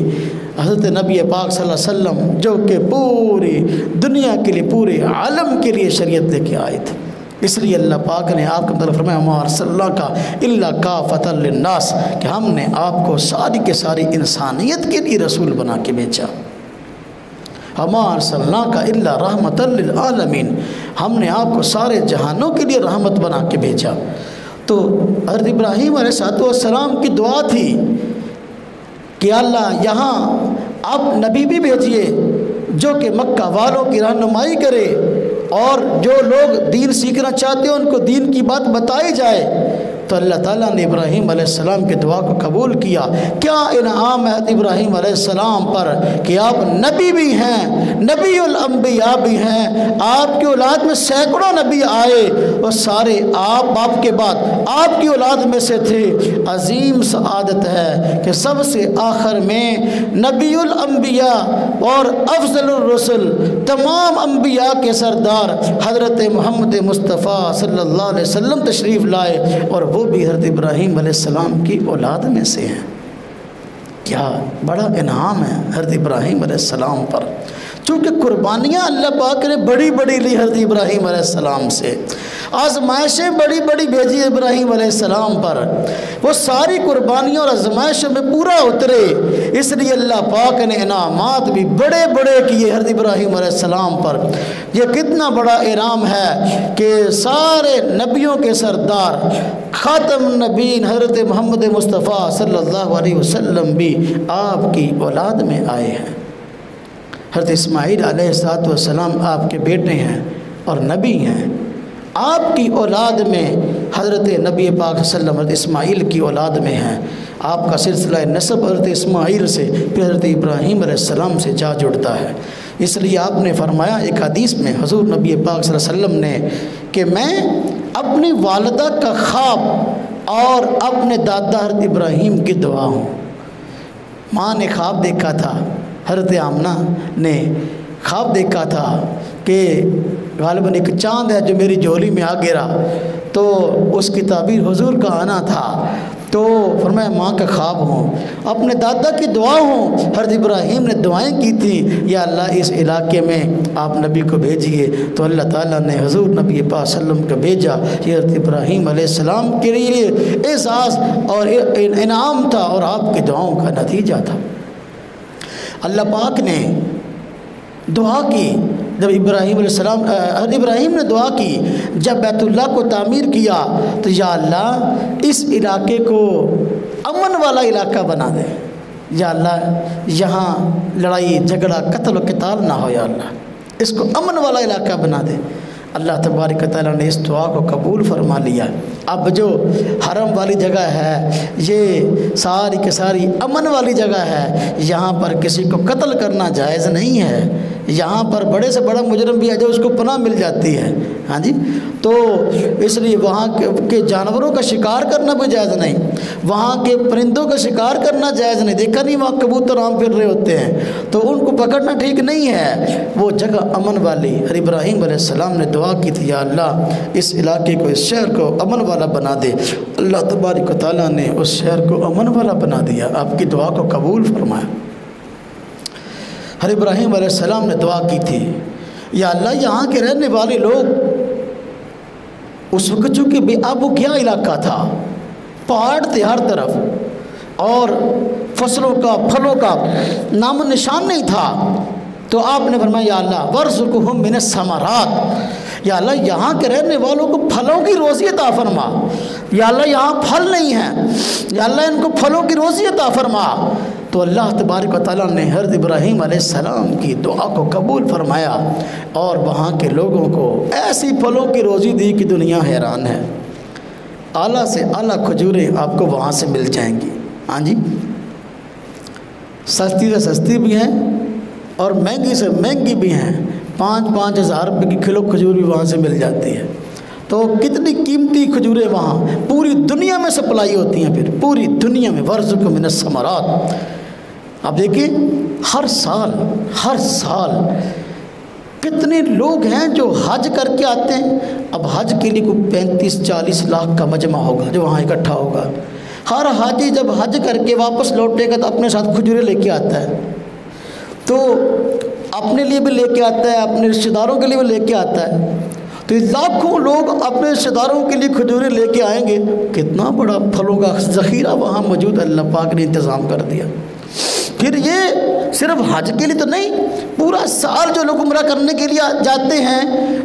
حضرت نبی پاک صلی اللہ علیہ وسلم جو کہ پوری دنیا کے لیے، پورے عالم کے لیے شریعت لے کے آئے تھے۔ اس لیے اللہ پاک نے آپ کو مطلب فرمایا وَمَا أَرْسَلْنَاكَ إِلَّا كَافَةً لِلنَّاسِ کہ ہم نے آپ کو ساری کے ساری انسانیت کے لیے رسول بنا کے بھیجا۔ وَمَا أَرْسَلْنَاكَ إِلَّا رَحْمَةً لِلْعَالَمِينَ ہم نے آپ کو سارے جہانوں کے لیے رحمت بنا کے بھیجا۔ تو حضرت ابراہیم علیہ السلام کی دعا تھی کہ اللہ یہاں آپ نبی بھی بھیجیے جو کہ مکہ والوں کی رہنمائی کرے اور جو لوگ دین سیکھنا چاہتے ہیں ان کو دین کی بات بتائی جائے، تو اللہ تعالیٰ نے ابراہیم علیہ السلام کی دعا کو قبول کیا۔ کیا انعام ہے ابراہیم علیہ السلام پر کہ آپ نبی بھی ہیں، نبی الانبیاء بھی ہیں، آپ کی اولاد میں سینکڑوں نبی آئے اور سارے آپ باپ کے بعد آپ کی اولاد میں سے تھے۔ عظیم سعادت ہے کہ سب سے آخر میں نبی الانبیاء اور افضل الرسل، تمام انبیاء کے سردار حضرت محمد مصطفیٰ صلی اللہ علیہ وسلم تشریف لائے، اور وہ بھی حضرت ابراہیم علیہ السلام کی اولاد میں سے ہیں۔ کیا بڑا انعام ہے حضرت ابراہیم علیہ السلام پر، چونکہ قربانیاں اللہ پاک نے بڑی بڑی لی حضرت ابراہیم علیہ السلام سے، آزمائشیں بڑی بڑی بھیجی ابراہیم علیہ السلام پر، وہ ساری قربانیوں اور آزمائشوں میں پورا اترے، اس لیے اللہ پاک نے انعامات بھی بڑے بڑے کیے حضرت ابراہیم علیہ السلام پر۔ یہ کتنا بڑا انعام ہے کہ سارے نبیوں کے سردار خاتم النبیین حضرت محمد مصطفیٰ صلی اللہ علیہ وسلم بھی آپ کی اولاد میں آئے ہیں۔ حضرت اسماعیل علیہ السلام آپ کے بیٹے ہیں اور نبی ہیں، آپ کی اولاد میں حضرت نبی پاک صلی اللہ علیہ وسلم حضرت اسماعیل کی اولاد میں ہیں۔ آپ کا سلسلہ نسب حضرت اسماعیل سے پھر حضرت ابراہیم علیہ السلام سے جا جڑتا ہے۔ اس لیے آپ نے فرمایا ایک حدیث میں حضور نبی پاک صلی اللہ علیہ وسلم نے کہ میں اپنی والدہ کا خواب اور اپنے دادا حضرت ابراہیم کی دعا ہوں۔ ماں نے خواب دیکھا تھا، حضرت آمنہ نے خواب دیکھا تھا کہ غالباً ایک چاند ہے جو میری جھولی میں آ گرا، تو اس کی تعبیر حضور کا آنا تھا، تو فرمایا ماں کا خواب ہوں، اپنے دادا کی دعا ہوں۔ حضرت ابراہیم نے دعائیں کی تھیں، یا اللہ اس علاقے میں آپ نبی کو بھیجیے، تو اللہ تعالیٰ نے حضور نبی پاک صلی اللہ علیہ وسلم کو بھیجا۔ یہ حضرت ابراہیم علیہ السلام کے لیے اعزاز اور انعام تھا اور آپ کی دعاؤں کا نتیجہ تھا۔ اللہ پاک نے دعا کی، جب ابراہیم علیہ السلام حضرت ابراہیم نے دعا کی، جب بیت اللہ کو تعمیر کیا تو یا اللہ اس علاقے کو امن والا علاقہ بنا دے، یا اللہ یہاں لڑائی جھگڑا قتل و قتال نہ ہو، یا اللہ اس کو امن والا علاقہ بنا دے۔ اللہ تبارک و تعالیٰ نے اس دعا کو قبول فرما لیا۔ اب جو حرم والی جگہ ہے یہ ساری کی ساری امن والی جگہ ہے، یہاں پر کسی کو قتل کرنا جائز نہیں ہے، یہاں پر بڑے سے بڑا مجرم بھی ہے جو اس کو پناہ مل جاتی ہے، ہاں جی، تو اس لیے وہاں کے جانوروں کا شکار کرنا بھی جائز نہیں، وہاں کے پرندوں کا شکار کرنا جائز نہیں۔ دیکھا نہیں وہاں کبوتر عام پھر رہے ہوتے ہیں تو ان کو پکڑنا ٹھیک نہیں ہے، وہ جگہ امن والی۔ ابراہیم علیہ السلام نے دعا کی تھی، یا اللہ اس علاقے کو، اس شہر کو امن والا بنا دے۔ اللہ تبارک و تعالیٰ نے اس شہر کو امن والا بنا دیا، آپ کی دعا کو قبول فرمایا۔ حضرت ابراہیم علیہ السلام نے دعا کی تھی، یا اللہ یہاں کے رہنے والے لوگ، اس وقت چونکہ بے آب و گیا علاقہ تھا، پہاڑ تھے ہر طرف اور فصلوں کا پھلوں کا نام و نشان نہیں تھا، تو آپ نے فرمایا یا اللہ وارزقہم من الثمرات، یا اللہ یہاں کے رہنے والوں کو پھلوں کی روزی عطا فرما، یا اللہ یہاں پھل نہیں ہیں، یا اللہ ان کو پھلوں کی روزی عطا فرما۔ تو اللہ تبارک و تعالیٰ نے حضرت ابراہیم علیہ السلام کی دعا کو قبول فرمایا اور وہاں کے لوگوں کو ایسی پھلوں کی روزی دی کہ دنیا حیران ہے۔ اعلیٰ سے اعلیٰ کھجوریں آپ کو وہاں سے مل جائیں گی، ہاں جی، سستی سے سستی بھی ہیں اور مہنگی سے مہنگی بھی ہیں، 5-5 ہزار روپے کی کلو کھجور بھی وہاں سے مل جاتی ہے۔ تو کتنی قیمتی کھجوریں وہاں پوری دنیا میں سپلائی ہوتی ہیں، پھر پوری دنیا میں وارزقہم من الثمرات۔ اب دیکھیں ہر سال کتنے لوگ ہیں جو حج کر کے آتے ہیں۔ اب حج کے لیے کوئی 35-40 لاکھ کا مجمع ہوگا جو وہاں اکٹھا ہوگا۔ ہر حاجی جب حج کر کے واپس لوٹے گا تو اپنے ساتھ کھجوریں لے کے آتا ہے، تو اپنے لیے بھی لے کے آتا ہے، اپنے رشتہ داروں کے لیے بھی لے کے آتا ہے، تو لاکھوں لوگ اپنے رشتہ داروں کے لیے کھجوریں لے کے آئیں گے۔ کتنا بڑا پھلوں کا ذخیرہ وہاں موجود ہے، اللہ پاک نے انتظام کر دیا۔ پھر یہ صرف حج کے لیے تو نہیں، پورا سال جو لوگ عمرہ کرنے کے لیے جاتے ہیں،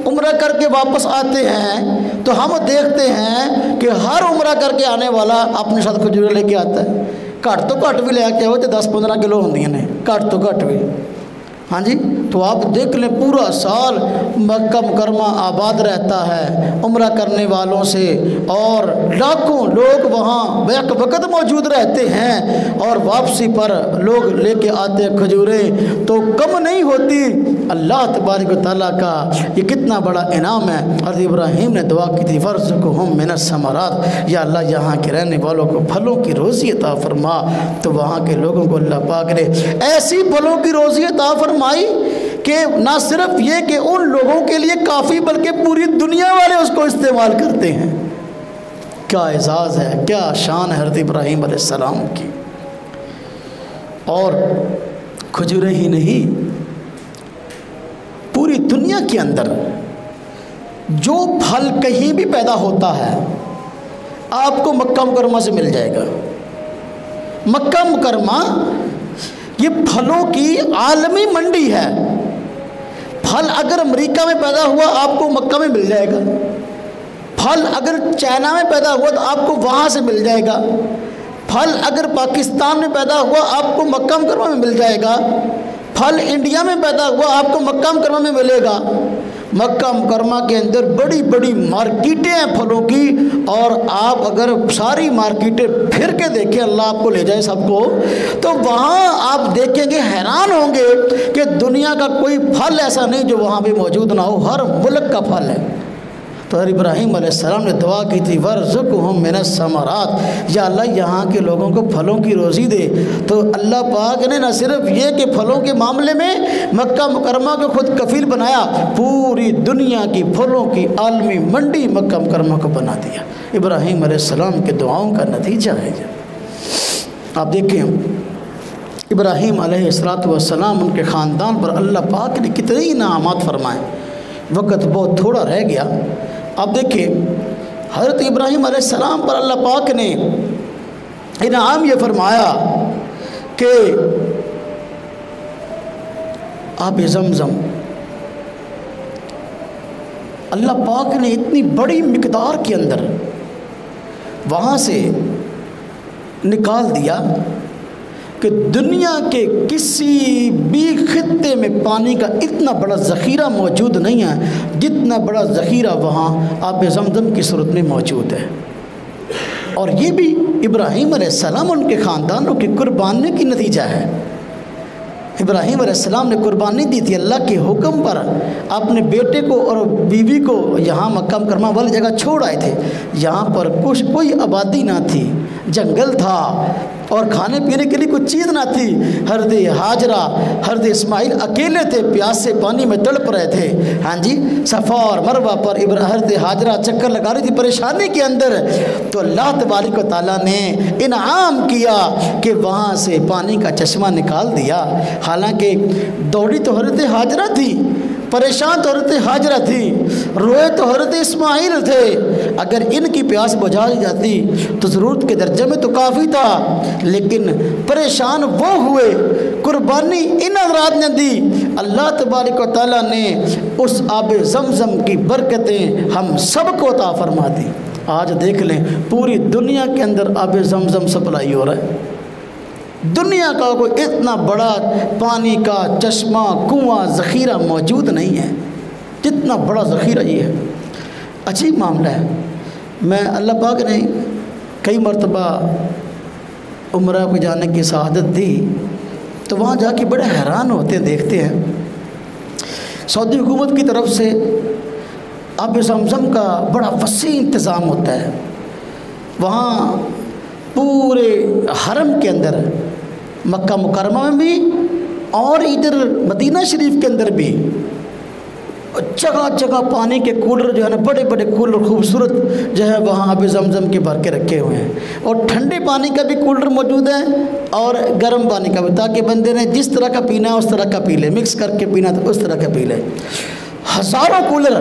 عمرہ کر کے واپس آتے ہیں، تو ہم دیکھتے ہیں کہ ہر عمرہ کر کے آنے والا اپنے ساتھ کھجوریں لے کے آتا ہے۔ گھٹ تو گھٹ بھی لے کے آؤ تو 10-15 کلو ہوندیاں نے، گھٹ تو گھٹ بھی، ہاں جی، تو آپ دیکھ لیں پورا سال مکہ مکرمہ آباد رہتا ہے عمرہ کرنے والوں سے، اور لاکھوں لوگ وہاں بیک وقت موجود رہتے ہیں، اور واپسی پر لوگ لے کے آتے ہیں کھجوریں، تو کم نہیں ہوتی۔ اللہ تبارک و تعالیٰ کا یہ کتنا بڑا انعام ہے۔ حضرت ابراہیم نے دعا کی تھی وَارْزُقْهُم مِّنَ الثَّمَرَاتِ، یا اللہ یہاں کے رہنے والوں کو پھلوں کی روزی عطا فرما۔ تو وہاں کے لوگوں کو اللہ پاک نے ایسی پھلوں کی روزی عطا فرمائی کہ نہ صرف یہ کہ ان لوگوں کے لیے کافی بلکہ پوری دنیا والے اس کو استعمال کرتے ہیں۔ کیا اعزاز ہے، کیا شان ہے حضرت ابراہیم علیہ السلام کی۔ اور کھجوریں ہی نہیں، پوری دنیا کے اندر جو پھل کہیں بھی پیدا ہوتا ہے آپ کو مکہ مکرمہ سے مل جائے گا۔ مکہ مکرمہ یہ پھلوں کی عالمی منڈی ہے۔ پھل اگر امریکہ میں پیدا ہوا آپ کو مکہ میں مل جائے گا، پھل اگر چائنا میں پیدا ہوا تو آپ کو وہاں سے مل جائے گا، پھل اگر پاکستان میں پیدا ہوا آپ کو مکہ مکرمہ میں مل جائے گا، پھل انڈیا میں پیدا ہوا آپ کو مکہ مکرمہ میں ملے گا۔ مکہ مکرمہ کے اندر بڑی بڑی مارکیٹیں ہیں پھلوں کی، اور آپ اگر ساری مارکیٹیں پھر کے دیکھیں، اللہ آپ کو لے جائے سب کو، تو وہاں آپ دیکھیں گے حیران ہوں گے کہ دنیا کا کوئی پھل ایسا نہیں جو وہاں پہ موجود نہ ہو، ہر ملک کا پھل ہے۔ تو ابراہیم علیہ السلام نے دعا کی تھی وَارْزُقْهُم مِّنَ الثَّمَرَاتِ، یا اللہ یہاں کے لوگوں کو پھلوں کی روزی دے۔ تو اللہ پاک نے نہ صرف یہ کہ پھلوں کے معاملے میں مکہ مکرمہ کو خود کفیل بنایا، پوری دنیا کی پھلوں کی عالمی منڈی مکہ مکرمہ کو بنا دیا۔ ابراہیم علیہ السلام کے دعاؤں کا نتیجہ ہے۔ آپ دیکھیں ابراہیم علیہ السلام ان کے خاندان پر اللہ پاک نے کتنے انعامات فرمائے۔ وقت بہت تھوڑا رہ گیا۔ آپ دیکھیں حضرت ابراہیم علیہ السلام پر اللہ پاک نے انعام یہ فرمایا کہ آب زمزم اللہ پاک نے اتنی بڑی مقدار کے اندر وہاں سے نکال دیا کہ دنیا کے کسی بھی خطے میں پانی کا اتنا بڑا ذخیرہ موجود نہیں ہے جتنا بڑا ذخیرہ وہاں آب زمزم کی صورت میں موجود ہے۔ اور یہ بھی ابراہیم علیہ السلام ان کے خاندانوں کی قربانی کی نتیجہ ہے۔ ابراہیم علیہ السلام نے قربانی دی تھی اللہ کے حکم پر، اپنے بیٹے کو اور بیوی کو یہاں مکہ مکرمہ والی جگہ چھوڑ آئے تھے۔ یہاں پر کوئی آبادی نہ تھی، جنگل تھا، اور کھانے پینے کے لیے کوئی چیز نہ تھی۔ حضرت ہاجرہ حضرت اسماعیل اکیلے تھے، پیاس سے پانی میں تڑپ رہے تھے۔ ہاں جی، صفا اور مروہ پر حضرت ہاجرہ چکر لگا رہی تھی پریشانی کے اندر، تو اللہ تبارک و تعالیٰ نے انعام کیا کہ وہاں سے پانی کا چشمہ نکال دیا۔ حالانکہ دوڑی تو حضرت ہاجرہ تھی، پریشان تو حضرت ہاجرہ تھی، روئے تو حضرت اسماعیل تھے۔ اگر ان کی پیاس بجھا دی جاتی تو ضرورت کے درجے میں تو کافی تھا، لیکن پریشان وہ ہوئے، قربانی ان حضرات نے دی۔ اللہ تبارک و تعالیٰ نے اس آب زمزم کی برکتیں ہم سب کو عطا فرما دی۔ آج دیکھ لیں پوری دنیا کے اندر آب زمزم سپلائی ہو رہا ہے۔ دنیا کا کوئی اتنا بڑا پانی کا چشمہ کنواں ذخیرہ موجود نہیں ہے جتنا بڑا ذخیرہ یہ ہے۔ عجیب معاملہ ہے۔ میں اللہ پاک نے کئی مرتبہ عمرہ کو جانے کی سعادت دی تو وہاں جا کے بڑے حیران ہوتے ہیں، دیکھتے ہیں سعودی حکومت کی طرف سے آب زمزم کا بڑا وسیع انتظام ہوتا ہے۔ وہاں پورے حرم کے اندر مکہ مکرمہ میں بھی اور ادھر مدینہ شریف کے اندر بھی جگہ جگہ پانی کے کولر جو ہے نا، بڑے بڑے کولر خوبصورت جو ہے وہاں آب زمزم کے بھر کے رکھے ہوئے ہیں، اور ٹھنڈے پانی کا بھی کولر موجود ہے اور گرم پانی کا بھی، تاکہ بندے نے جس طرح کا پینا ہے اس طرح کا پی لے، مکس کر کے پینا تو اس طرح کا پی لے۔ ہزاروں کولر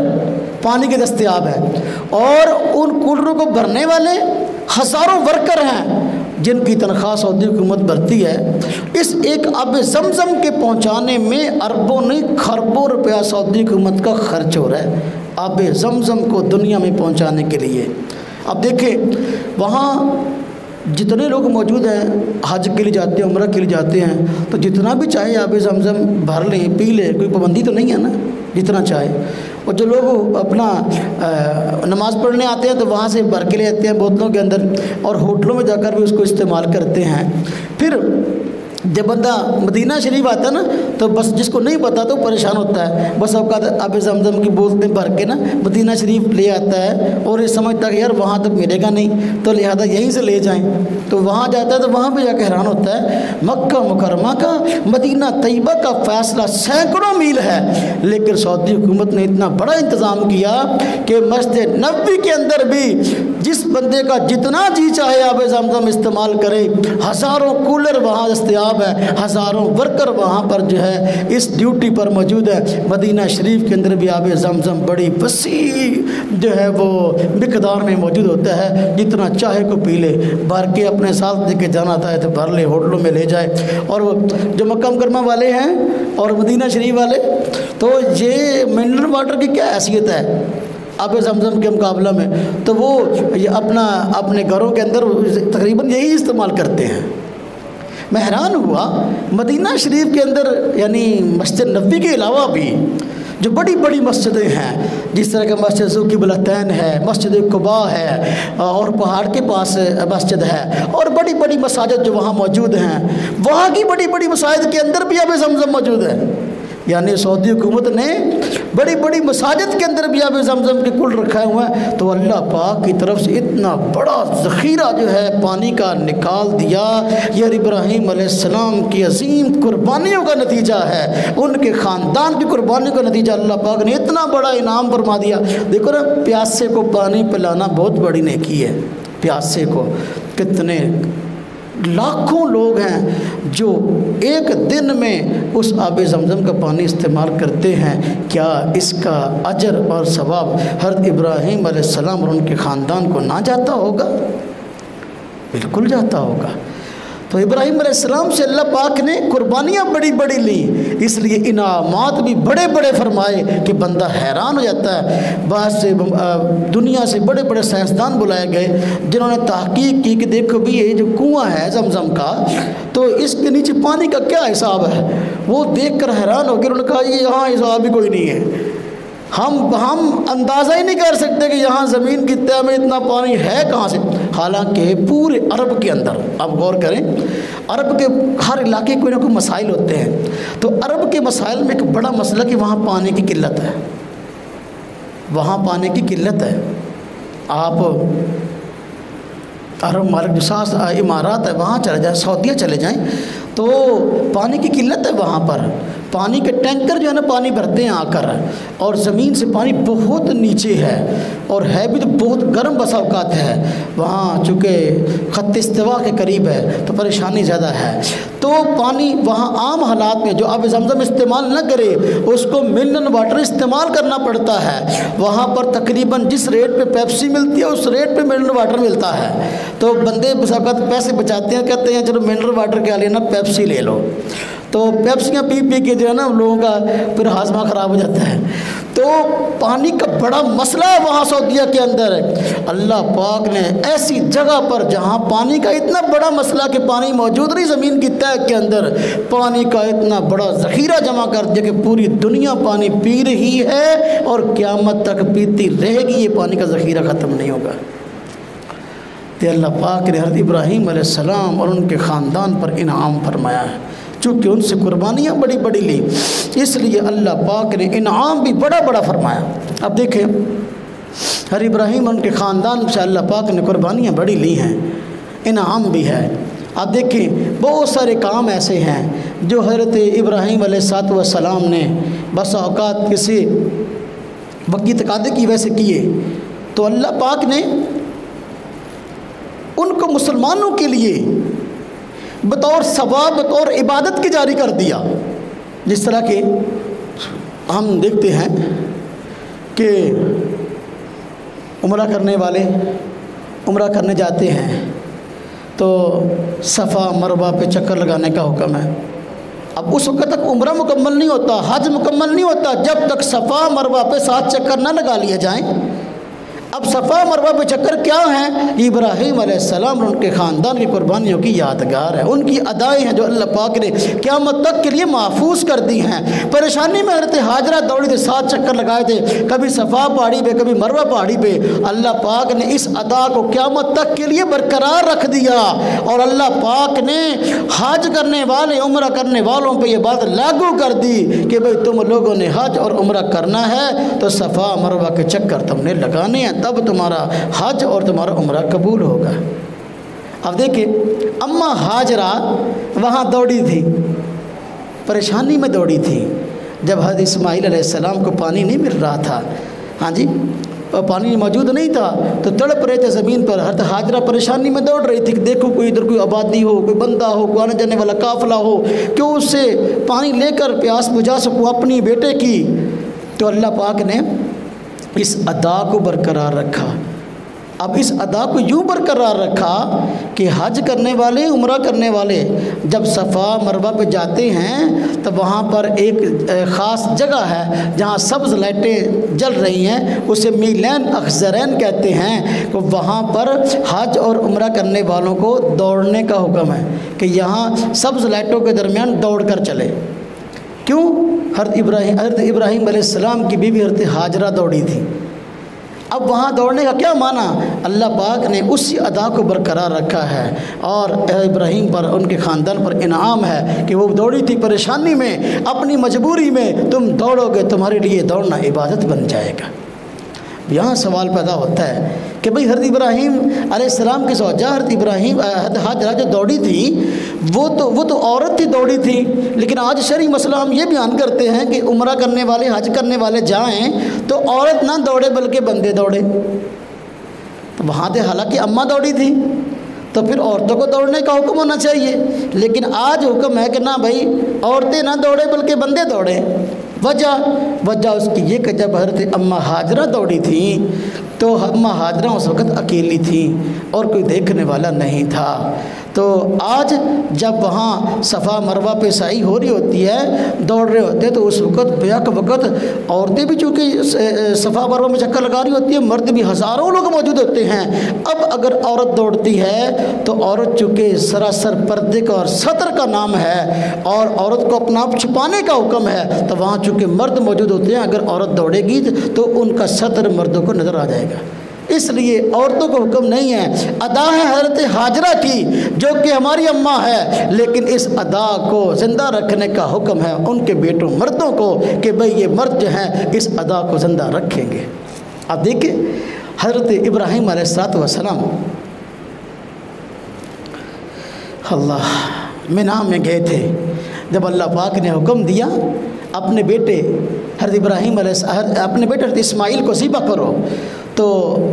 پانی کے دستیاب ہیں، اور ان کولروں کو بھرنے والے ہزاروں ورکر ہیں جن کی تنخواہ سعودی حکومت بھرتی ہے۔ اس ایک آب زمزم کے پہنچانے میں اربوں نہیں کھربوں روپیہ سعودی حکومت کا خرچ ہو رہا ہے آب زمزم کو دنیا میں پہنچانے کے لیے۔ اب دیکھیں وہاں جتنے لوگ موجود ہیں حج کے لیے جاتے ہیں، عمرہ کے لیے جاتے ہیں، تو جتنا بھی چاہے آب زمزم بھر لیں، پی لیں، کوئی پابندی تو نہیں ہے نا، جتنا چاہے۔ اور جو لوگ اپنا نماز پڑھنے آتے ہیں تو وہاں سے بھر کے لے آتے ہیں بوتلوں کے اندر، اور ہوٹلوں میں جا کر بھی اس کو استعمال کرتے ہیں۔ پھر جب بندہ مدینہ شریف آتا ہے نا تو بس جس کو نہیں پتا تو پریشان ہوتا ہے، بس اوقات آب زمزم کی بوتلیں بھر کے نا مدینہ شریف لے آتا ہے اور یہ سمجھتا ہے کہ یار وہاں تک ملے گا نہیں تو لہذا یہیں سے لے جائیں، تو وہاں جاتا ہے تو وہاں پہ جا کے حیران ہوتا ہے مکہ مکرمہ کا مدینہ طیبہ کا فاصلہ سینکڑوں میل ہے، لیکن سعودی حکومت نے اتنا بڑا انتظام کیا کہ مسجد نبوی کے اندر بھی جس بندے کا جتنا جی چاہے آب زمزم استعمال کرے، ہزاروں کولر وہاں دستیاب ہے، ہزاروں ورکر وہاں پر جو ہے اس ڈیوٹی پر موجود ہے۔ مدینہ شریف کے اندر بھی آب زمزم بڑی وسیع جو ہے وہ مقدار میں موجود ہوتا ہے، جتنا چاہے کو پی لے، بھر کے اپنے ساتھ لے کے جانا تھا تو بھر لے، ہوٹلوں میں لے جائے۔ اور جو مکہ مکرمہ والے ہیں اور مدینہ شریف والے، تو یہ منرل واٹر کی کیا حیثیت ہے آب زمزم کے مقابلہ میں، تو وہ اپنے گھروں کے اندر تقریباً یہی استعمال کرتے ہیں۔ میں حیران ہوا مدینہ شریف کے اندر یعنی مسجد نبوی کے علاوہ بھی جو بڑی بڑی مسجدیں ہیں، جس طرح کہ مسجد ذو القبلتین ہے، مسجد قباء ہے، اور پہاڑ کے پاس مسجد ہے، اور بڑی بڑی مساجد جو وہاں موجود ہیں، وہاں کی بڑی بڑی مساجد کے اندر بھی آب زمزم موجود ہے۔ یعنی سعودی حکومت نے بڑی بڑی مساجد کے اندر بھی آب زمزم کے کل رکھا ہوا ہے، تو اللہ پاک کی طرف سے اتنا بڑا ذخیرہ جو ہے پانی کا نکال دیا۔ یہ ابراہیم علیہ السلام کی عظیم قربانیوں کا نتیجہ ہے، ان کے خاندان کی قربانیوں کا نتیجہ، اللہ پاک نے اتنا بڑا انعام فرما دیا۔ دیکھو نا، پیاسے کو پانی پلانا بہت بڑی نیکی ہے۔ پیاسے کو کتنے لاکھوں لوگ ہیں جو ایک دن میں اس آب زمزم کا پانی استعمال کرتے ہیں، کیا اس کا اجر اور ثواب حضرت ابراہیم علیہ السلام اور ان کے خاندان کو نہ جاتا ہوگا؟ بالکل جاتا ہوگا۔ تو ابراہیم علیہ السلام سے اللہ پاک نے قربانیاں بڑی بڑی لیں، اس لیے انعامات بھی بڑے بڑے فرمائے کہ بندہ حیران ہو جاتا ہے۔ بعض سے دنیا سے بڑے بڑے سائنسدان بلائے گئے جنہوں نے تحقیق کی کہ دیکھو بھی یہ جو کنواں ہے زمزم کا، تو اس کے نیچے پانی کا کیا حساب ہے۔ وہ دیکھ کر حیران ہو گئے، انہوں نے کہا یہ یہاں حساب ہی کوئی نہیں ہے، ہم اندازہ ہی نہیں کر سکتے کہ یہاں زمین کی تہ میں اتنا پانی ہے کہاں سے، حالانکہ پورے عرب کے اندر، آپ غور کریں، عرب کے ہر علاقے کوئی نہ کوئی مسائل ہوتے ہیں، تو عرب کے مسائل میں ایک بڑا مسئلہ کہ وہاں پانی کی قلت ہے، وہاں پانی کی قلت ہے۔ آپ عرب مالک جو ساس امارات ہے وہاں چلے جائیں، سعودیہ چلے جائیں، تو پانی کی قلت ہے وہاں پر، پانی کے ٹینکر جو ہے نا پانی بھرتے ہیں آ کر، اور زمین سے پانی بہت نیچے ہے، اور ہے بھی تو بہت گرم بسا اوقات ہے وہاں، چونکہ خط استوا کے قریب ہے تو پریشانی زیادہ ہے۔ تو پانی وہاں عام حالات میں جو آب زمزم استعمال نہ کرے اس کو منرل واٹر استعمال کرنا پڑتا ہے۔ وہاں پر تقریباً جس ریٹ پہ پیپسی ملتی ہے اس ریٹ پہ منرل واٹر ملتا ہے، تو بندے بس اوقات پیسے بچاتے ہیں، کہتے ہیں چلو منرل واٹر کیا لینا، پیپسی لے لو، تو پیپسیاں پی پی کے جو ہے نا لوگوں کا پھر ہاضمہ خراب ہو جاتا ہے۔ تو پانی کا بڑا مسئلہ ہے وہاں سعودیہ کے اندر۔ اللہ پاک نے ایسی جگہ پر جہاں پانی کا اتنا بڑا مسئلہ کہ پانی موجود نہیں زمین کی تہ کے اندر، پانی کا اتنا بڑا ذخیرہ جمع کر دیا کہ پوری دنیا پانی پی رہی ہے اور قیامت تک پیتی رہے گی، یہ پانی کا ذخیرہ ختم نہیں ہوگا۔ تو اللہ پاک نے حضرت ابراہیم علیہ السلام اور ان کے خاندان پر انعام فرمایا ہے، چونکہ ان سے قربانیاں بڑی بڑی لی، اس لیے اللہ پاک نے انعام بھی بڑا بڑا فرمایا۔ اب دیکھیں حضرت ابراہیم اور ان کے خاندان سے اللہ پاک نے قربانیاں بڑی لی ہیں، انعام بھی ہے۔ اب دیکھیں بہت سارے کام ایسے ہیں جو حضرت ابراہیم علیہ السلام نے بس اوقات کسی وقتی تقاضے کی وجہ سے کیے، تو اللہ پاک نے ان کو مسلمانوں کے لیے بطور ثواب بطور عبادت کی جاری کر دیا۔ جس طرح کہ ہم دیکھتے ہیں کہ عمرہ کرنے والے عمرہ کرنے جاتے ہیں تو صفا مروہ پہ چکر لگانے کا حکم ہے۔ اب اس وقت تک عمرہ مکمل نہیں ہوتا، حج مکمل نہیں ہوتا جب تک صفا مروہ پہ 7 چکر نہ لگا لیے جائیں۔ اب صفا مروہ پہ چکر کیا ہیں؟ ابراہیم علیہ السلام اور ان کے خاندان کی قربانیوں کی یادگار ہے، ان کی ادائیں ہیں جو اللہ پاک نے قیامت تک کے لیے محفوظ کر دی ہیں۔ پریشانی میں حضرت حاجرہ دوڑی تھے، 7 چکر لگائے تھے، کبھی صفا پہاڑی پہ کبھی مروہ پہاڑی پہ۔ اللہ پاک نے اس ادا کو قیامت تک کے لیے برقرار رکھ دیا، اور اللہ پاک نے حج کرنے والے عمرہ کرنے والوں پہ یہ بات لاگو کر دی کہ بھئی تم لوگوں نے حج اور عمرہ کرنا ہے تو صفا مروہ کے چکر تم نے لگانے ہیں، تب تمہارا حج اور تمہارا عمرہ قبول ہوگا۔ اب دیکھیں اماں ہاجرہ وہاں دوڑی تھی، پریشانی میں دوڑی تھی، جب حضرت اسماعیل علیہ السلام کو پانی نہیں مل رہا تھا، ہاں جی، اور پانی موجود نہیں تھا تو تڑپ رہے تھے زمین پر۔ حضرت حاجرہ پریشانی میں دوڑ رہی تھی کہ دیکھو کوئی ادھر کوئی آبادی ہو، کوئی بندہ ہو، کوئی آنے جانے والا قافلہ ہو، کیوں اس سے پانی لے کر پیاس بجھا سکوں اپنی بیٹے کی۔ تو اللہ پاک نے اس ادا کو برقرار رکھا۔ اب اس ادا کو یوں برقرار رکھا کہ حج کرنے والے عمرہ کرنے والے جب صفا مروہ پہ جاتے ہیں تو وہاں پر ایک خاص جگہ ہے جہاں سبز لائٹیں جل رہی ہیں، اسے میلین اخضرین کہتے ہیں، کہ وہاں پر حج اور عمرہ کرنے والوں کو دوڑنے کا حکم ہے کہ یہاں سبز لائٹوں کے درمیان دوڑ کر چلے۔ کیوں؟ حضرت ابراہیم علیہ السلام کی بیوی حضرت حاجرہ دوڑی تھی۔ اب وہاں دوڑنے کا کیا معنی؟ اللہ پاک نے اسی ادا کو برقرار رکھا ہے، اور ابراہیم پر ان کے خاندان پر انعام ہے کہ وہ دوڑی تھی پریشانی میں، اپنی مجبوری میں تم دوڑو گے، تمہارے لیے دوڑنا عبادت بن جائے گا۔ یہاں سوال پیدا ہوتا ہے کہ بھئی حضرت ابراہیم علیہ السلام کی زوجہ حضرت حاجرہ جو دوڑی تھی وہ تو عورت تھی، دوڑی تھی، لیکن آج شرعی مسئلہ ہم یہ بیان کرتے ہیں کہ عمرہ کرنے والے حج کرنے والے جائیں تو عورت نہ دوڑے بلکہ بندے دوڑے۔ تو وہاں تھے حالانکہ اماں دوڑی تھی تو پھر عورتوں کو دوڑنے کا حکم ہونا چاہیے، لیکن آج حکم ہے کہ نہ بھائی عورتیں نہ دوڑے بلکہ بندے دوڑیں۔ وجہ اس کی یہ کہ جب حضرت اماں ہاجرہ دوڑی تھیں تو اماں ہاجرہ اس وقت اکیلی تھیں اور کوئی دیکھنے والا نہیں تھا۔ تو آج جب وہاں صفا مروہ پہ سعی ہو رہی ہوتی ہے، دوڑ رہے ہوتے ہیں، تو اس وقت بیک وقت عورتیں بھی چونکہ صفا مروہ میں چکر لگا رہی ہوتی ہیں، مرد بھی ہزاروں لوگ موجود ہوتے ہیں۔ اب اگر عورت دوڑتی ہے تو عورت چونکہ سراسر پردے کا اور ستر کا نام ہے اور عورت کو اپنا آپ چھپانے کا حکم ہے، تو وہاں چونکہ مرد موجود ہوتے ہیں، اگر عورت دوڑے گی تو ان کا ستر مردوں کو نظر آ جائے گا، اس لیے عورتوں کو حکم نہیں ہے۔ ادا ہے حضرت حاجرہ کی جو کہ ہماری اماں ہے، لیکن اس ادا کو زندہ رکھنے کا حکم ہے ان کے بیٹوں مردوں کو کہ بھئی یہ مرد جو ہیں اس ادا کو زندہ رکھیں گے۔ اب دیکھیں حضرت ابراہیم علیہ السلام اللہ مینا میں گئے تھے، جب اللہ پاک نے حکم دیا اپنے بیٹے حضرت ابراہیم اپنے بیٹے حضرت اسماعیل کو ذبح کرو، تو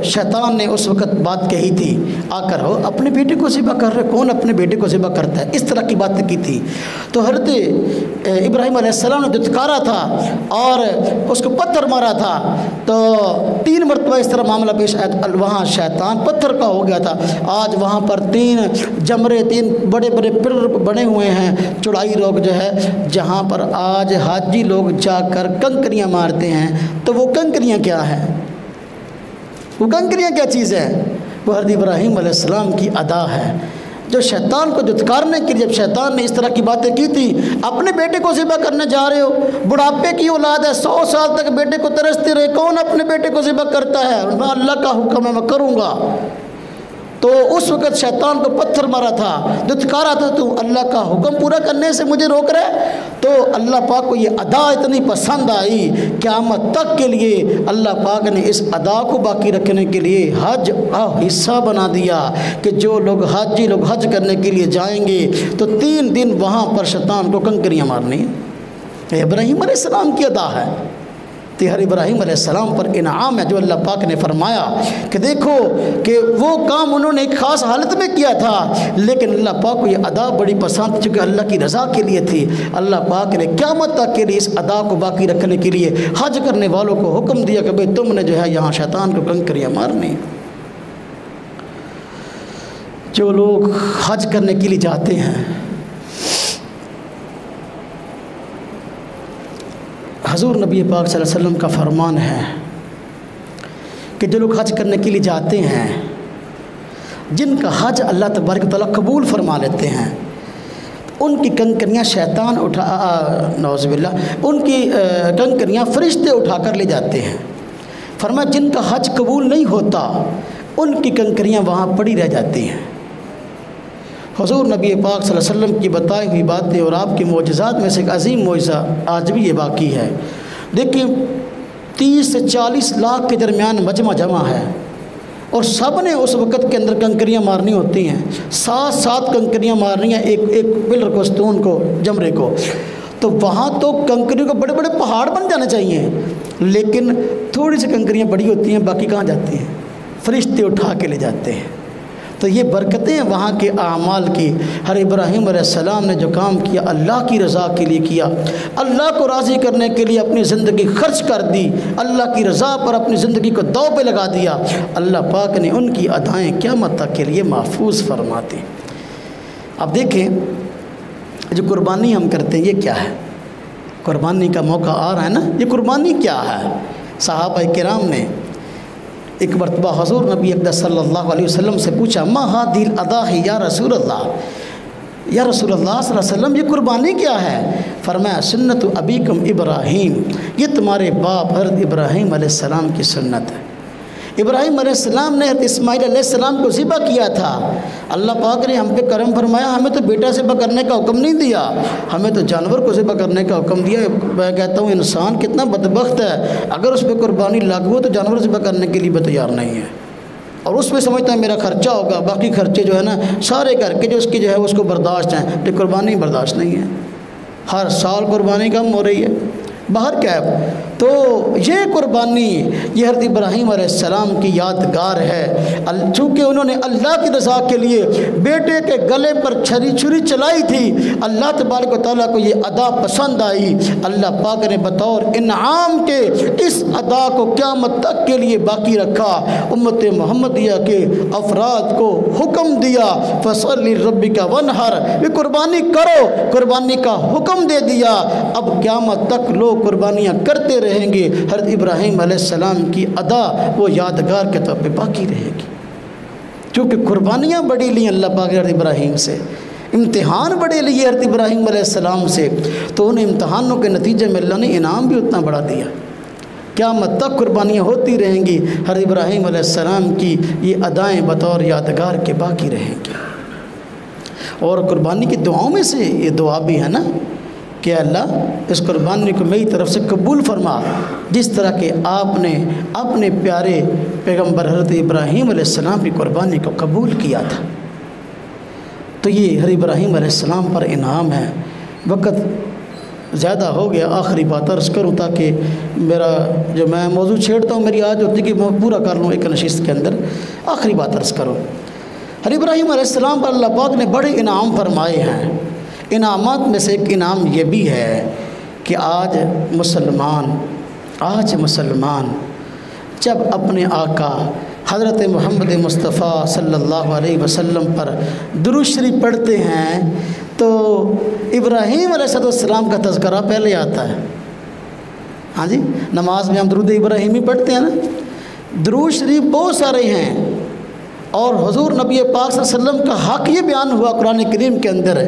شیطان نے اس وقت بات کہی تھی آ کر ہو اپنے بیٹے کو ذبح کر رہے، کون اپنے بیٹے کو ذبح کرتا ہے، اس طرح کی بات کی تھی۔ تو حضرت ابراہیم علیہ السلام نے دھتکارا تھا اور اس کو پتھر مارا تھا، تو 3 مرتبہ اس طرح معاملہ پیش آیا، وہاں شیطان پتھر کا ہو گیا تھا۔ آج وہاں پر 3 جمرے 3 بڑے بڑے پلر بنے ہوئے ہیں، چڑھائی لوگ جو ہے جہاں پر آج حاجی لوگ جا کر کنکریاں مارتے ہیں، تو وہ کنکریاں کیا ہیں؟ وہ کنکریاں کیا چیز ہے؟ وہ حضرت ابراہیم علیہ السلام کی ادا ہے، جو شیطان کو دھتکارنے کے لیے جب شیطان نے اس طرح کی باتیں کی تھی، اپنے بیٹے کو ذبح کرنے جا رہے ہو، بڑھاپے کی اولاد ہے، 100 سال تک بیٹے کو ترستے رہے، کون اپنے بیٹے کو ذبح کرتا ہے؟ اللہ کا حکم ہے میں کروں گا۔ تو اس وقت شیطان کو پتھر مارا تھا، دھتکارا تھا، تو اللہ کا حکم پورا کرنے سے مجھے روک رہے؟ تو اللہ پاک کو یہ ادا اتنی پسند آئی، قیامت تک کے لیے اللہ پاک نے اس ادا کو باقی رکھنے کے لیے حج کا حصہ بنا دیا کہ جو لوگ حاجی لوگ حج کرنے کے لیے جائیں گے تو 3 دن وہاں پر شیطان کو کنکریاں مارنی۔ ابراہیم علیہ السلام کی ادا ہے، ہر ابراہیم علیہ السلام پر انعام ہے جو اللہ پاک نے فرمایا کہ دیکھو کہ وہ کام انہوں نے ایک خاص حالت میں کیا تھا، لیکن اللہ پاک کو یہ ادا بڑی پسند چونکہ اللہ کی رضا کے لیے تھی۔ اللہ پاک نے قیامت تک کے لیے اس ادا کو باقی رکھنے کے لیے حج کرنے والوں کو حکم دیا کہ بھئی تم نے جو ہے یہاں شیطان کو کنکریاں مارنی۔ جو لوگ حج کرنے کے لیے جاتے ہیں، حضور نبی پاک صلی اللہ علیہ وسلم کا فرمان ہے کہ جو لوگ حج کرنے کے لیے جاتے ہیں، جن کا حج اللہ تبارک و تعالیٰ قبول فرما لیتے ہیں، ان کی کنکریاں شیطان نعوذ باللہ ان کی کنکریاں فرشتے اٹھا کر لے جاتے ہیں۔ فرمایا جن کا حج قبول نہیں ہوتا ان کی کنکریاں وہاں پڑی رہ جاتی ہیں۔ حضور نبی پاک صلی اللہ علیہ وسلم کی بتائی ہوئی باتیں اور آپ کے معجزات میں سے ایک عظیم معجزہ آج بھی یہ باقی ہے۔ دیکھیں 30 سے 40 لاکھ کے درمیان مجمع جمع ہے، اور سب نے اس وقت کے اندر کنکریاں مارنی ہوتی ہیں، 7 کنکریاں مارنی ہیں ایک پلر کو، ستون کو، جمرے کو۔ تو وہاں تو کنکریوں کے بڑے بڑے پہاڑ بن جانے چاہیے، لیکن تھوڑی سی کنکریاں بڑی ہوتی ہیں، باقی کہاں جاتی ہیں؟ فرشتے اٹھا کے لے جاتے ہیں۔ تو یہ برکتیں وہاں کے اعمال کی۔ ہر ابراہیم علیہ السلام نے جو کام کیا اللہ کی رضا کے لیے کیا، اللہ کو راضی کرنے کے لیے اپنی زندگی خرچ کر دی، اللہ کی رضا پر اپنی زندگی کو داؤ پہ لگا دیا، اللہ پاک نے ان کی ادائیں قیامت تک کے لیے محفوظ فرما دی۔ اب دیکھیں جو قربانی ہم کرتے ہیں یہ کیا ہے؟ قربانی کا موقع آ رہا ہے نا، یہ قربانی کیا ہے؟ صحابہ کرام نے ایک مرتبہ حضور نبی اقدس صلی اللہ علیہ وسلم سے پوچھا، ما ہذی الاضاحی یا رسول اللہ، یا رسول اللہ صلی اللہ علیہ وسلم یہ قربانی کیا ہے؟ فرمایا سنت ابیکم ابراہیم، یہ تمہارے باپ حضرت ابراہیم علیہ السلام کی سنت ہے۔ ابراہیم علیہ السلام نے حضرت اسماعیل علیہ السلام کو ذبح کیا تھا، اللہ پاک نے ہم پہ کرم فرمایا، ہمیں تو بیٹا ذبح کرنے کا حکم نہیں دیا، ہمیں تو جانور کو ذبح کرنے کا حکم دیا۔ میں کہتا ہوں انسان کتنا بدبخت ہے، اگر اس پہ قربانی لاگو ہو تو جانور ذبح کرنے کے لیے بھی تیار نہیں ہے، اور اس پہ سمجھتا ہے میرا خرچہ ہوگا، باقی خرچے جو ہے نا سارے کر کے جو اس کی جو ہے اس کو برداشت ہیں، لیکن قربانی برداشت نہیں ہے۔ ہر سال قربانی کم ہو رہی ہے، باہر کیب۔ تو یہ قربانی یہ حضرت ابراہیم علیہ السلام کی یادگار ہے، چونکہ انہوں نے اللہ کی رضا کے لیے بیٹے کے گلے پر چھری چلائی تھی، اللہ تبارک و تعالیٰ کو یہ ادا پسند آئی، اللہ پاک نے بطور انعام کے اس ادا کو قیامت تک کے لیے باقی رکھا۔ امت محمدیہ کے افراد کو حکم دیا فصلی ربک وانحر، یہ قربانی کرو، قربانی کا حکم دے دیا۔ اب قیامت تک لوگ قربانیاں کرتے رہیں گے، حضرت ابراہیم علیہ السلام کی ادا وہ یادگار کے طور پہ باقی رہے گی، کیونکہ قربانیاں بڑی لی اللہ پاک نے حضرت ابراہیم سے، امتحان بڑے لیے حضرت ابراہیم علیہ السلام سے، تو ان امتحانوں کے نتیجے میں اللہ نے انعام بھی اتنا بڑا دیا۔ قیامت تک قربانیاں ہوتی رہیں گی، حضرت ابراہیم علیہ السلام کی یہ ادائیں بطور یادگار کے باقی رہیں گی۔ اور قربانی کی دعاؤں میں سے یہ دعا بھی ہے نا کہ اللہ اس قربانی کو میری طرف سے قبول فرما، جس طرح کہ آپ نے اپنے پیارے پیغمبر حضرت ابراہیم علیہ السلام کی قربانی کو قبول کیا تھا۔ تو یہ حضرت ابراہیم علیہ السلام پر انعام ہے۔ وقت زیادہ ہو گیا، آخری بات عرض کروں تاکہ میرا جو میں موضوع چھیڑتا ہوں میری آج ہوتی کہ میں پورا کر لوں ایک نشست کے اندر، آخری بات عرض کروں۔ حضرت ابراہیم علیہ السلام پر اللہ پاک نے بڑے انعام فرمائے ہیں۔ انعامات میں سے ایک انعام یہ بھی ہے کہ آج مسلمان جب اپنے آقا حضرت محمد مصطفیٰ صلی اللہ علیہ وسلم پر درود شریف پڑھتے ہیں تو ابراہیم علیہ السلام کا تذکرہ پہلے آتا ہے۔ ہاں جی، نماز میں ہم درود ابراہیمی پڑھتے ہیں نا، درود شریف بہت سارے ہیں، اور حضور نبی پاک صلی اللہ علیہ وسلم کا حق یہ بیان ہوا قرآن کریم کے اندر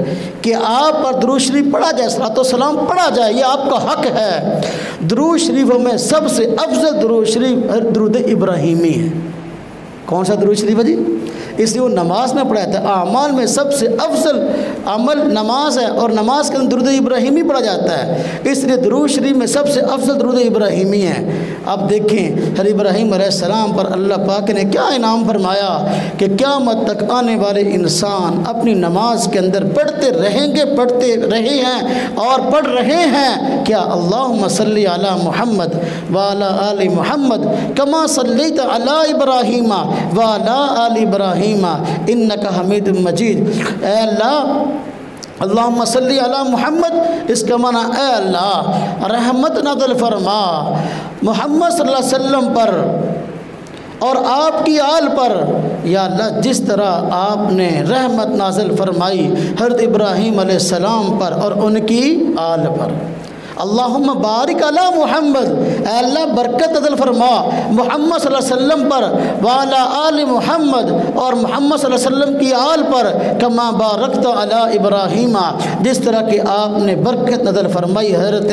کہ آپ پر درود شریف پڑھا جائے، صلاۃ و سلام پڑھا جائے، یہ آپ کا حق ہے۔ درود شریفوں میں سب سے افضل درود شریف درود ابراہیمی ہے۔ کون سا درود شریف ہے جی؟ اس لیے وہ نماز میں پڑھا جاتا ہے۔ اعمال میں سب سے افضل عمل نماز ہے، اور نماز کے اندر درود ابراہیمی پڑھا جاتا ہے، اس لیے درود شریف میں سب سے افضل درود ابراہیمی ہے۔ اب دیکھیں حضرت ابراہیم علیہ السلام پر اللہ پاک نے کیا انعام فرمایا کہ قیامت تک آنے والے انسان اپنی نماز کے اندر پڑھتے رہیں گے، پڑھتے رہے ہیں اور پڑھ رہے ہیں کیا اللہم صلی علی محمد وعلی آل محمد کما صلیت علی ابراہیم وعلی آل ابراہیم انک حمید مجید۔ اے اللہ اللہم صلی علی محمد، اس کا معنی اے اللہ رحمت نازل فرما محمد صلی اللہ علیہ وسلم پر اور آپ کی آل پر، یا اللہ جس طرح آپ نے رحمت نازل فرمائی حضرت ابراہیم علیہ السلام پر اور ان کی آل پر۔ اللہم بارک علی محمد، اے اللہ برکت عطا فرما محمد صلی اللہ علیہ وسلم پر، وعلی آل محمد، اور محمد صلی اللہ علیہ وسلم کی آل پر، کما بارکت علی ابراہیم، جس طرح کہ آپ نے برکت نازل فرمائی حضرت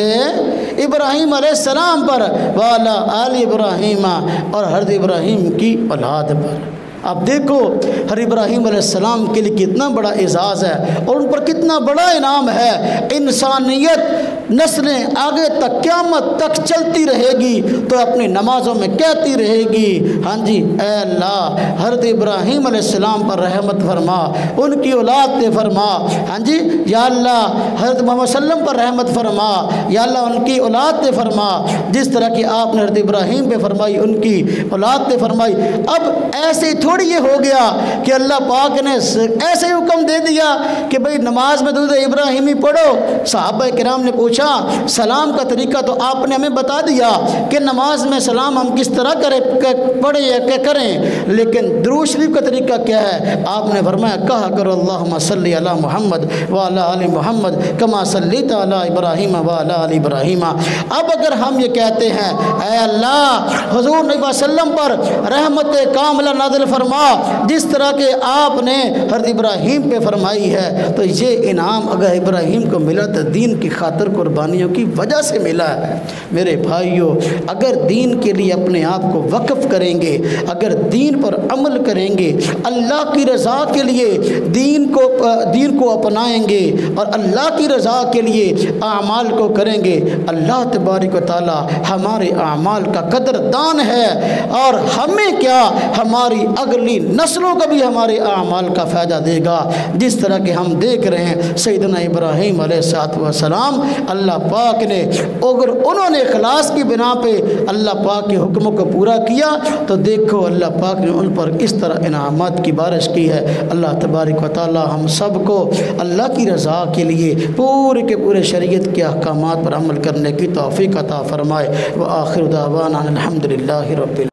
ابراہیم علیہ السلام پر، وعلی آل ابراہیم، اور حضرت ابراہیم کی اولاد پر۔ اب دیکھو حضرت ابراہیم علیہ السلام کے لیے کتنا بڑا اعزاز ہے اور ان پر کتنا بڑا انعام ہے۔ انسانیت نسلیں آگے تک قیامت تک چلتی رہے گی تو اپنی نمازوں میں کہتی رہے گی، ہاں جی اے اللہ حضرت ابراہیم علیہ السلام پر رحمت فرما، ان کی اولاد پہ فرما، ہاں جی یا اللہ حضرت محمد صلی اللہ علیہ وسلم پر رحمت فرما، یا اللہ ان کی اولاد پہ فرما، جس طرح کہ آپ نے حضرت ابراہیم پہ فرمائی ان کی اولاد پہ فرمائی۔ اب ایسے تھوڑی یہ ہو گیا کہ اللہ پاک نے ایسے حکم دے دیا کہ بھئی نماز میں درود ابراہیمی پڑھو۔ صحابہ کرام نے پوچھا سلام کا طریقہ تو آپ نے ہمیں بتا دیا کہ نماز میں سلام ہم کس طرح پڑھیں یا کریں، لیکن درود شریف کا طریقہ کیا ہے؟ آپ نے فرمایا کہا کرو اللہم صلی علی محمد وعلی آل محمد کما صلیت علی ابراہیم وعلی آل ابراہیم۔ اب اگر ہم یہ کہتے ہیں اے اللہ حضور نبی صلی اللہ علیہ وسلم پر رحمت کاملہ نازل فرما جس طرح کہ آپ نے حضرت ابراہیم پہ فرمائی ہے، تو یہ انعام اگر ابراہیم کو ملا تو دین کی خاطر قربانیوں کی وجہ سے ملا ہے۔ میرے بھائیوں اگر دین کے لیے اپنے آپ کو وقف کریں گے، اگر دین پر عمل کریں گے، اللہ کی رضا کے لیے دین کو اپنائیں گے اور اللہ کی رضا کے لیے اعمال کو کریں گے، اللہ تبارک و تعالی ہمارے اعمال کا قدردان ہے، اور ہمیں کیا ہماری اگلی نسلوں کا بھی ہمارے اعمال کا فائدہ دے گا۔ جس طرح کہ ہم دیکھ رہے ہیں سیدنا ابراہیم علیہ السلام، اللہ پاک نے اگر انہوں نے اخلاص کی بنا پہ اللہ پاک کے حکموں کو پورا کیا تو دیکھو اللہ پاک نے ان پر کس طرح انعامات کی بارش کی ہے۔ اللہ تبارک و تعالی ہم سب کو اللہ کی رضا کے لیے پورے کے پورے شریعت کے احکامات پر عمل کرنے کی توفیق عطا فرمائے۔ وآخر دعوانا الحمدللہ رب العالمین۔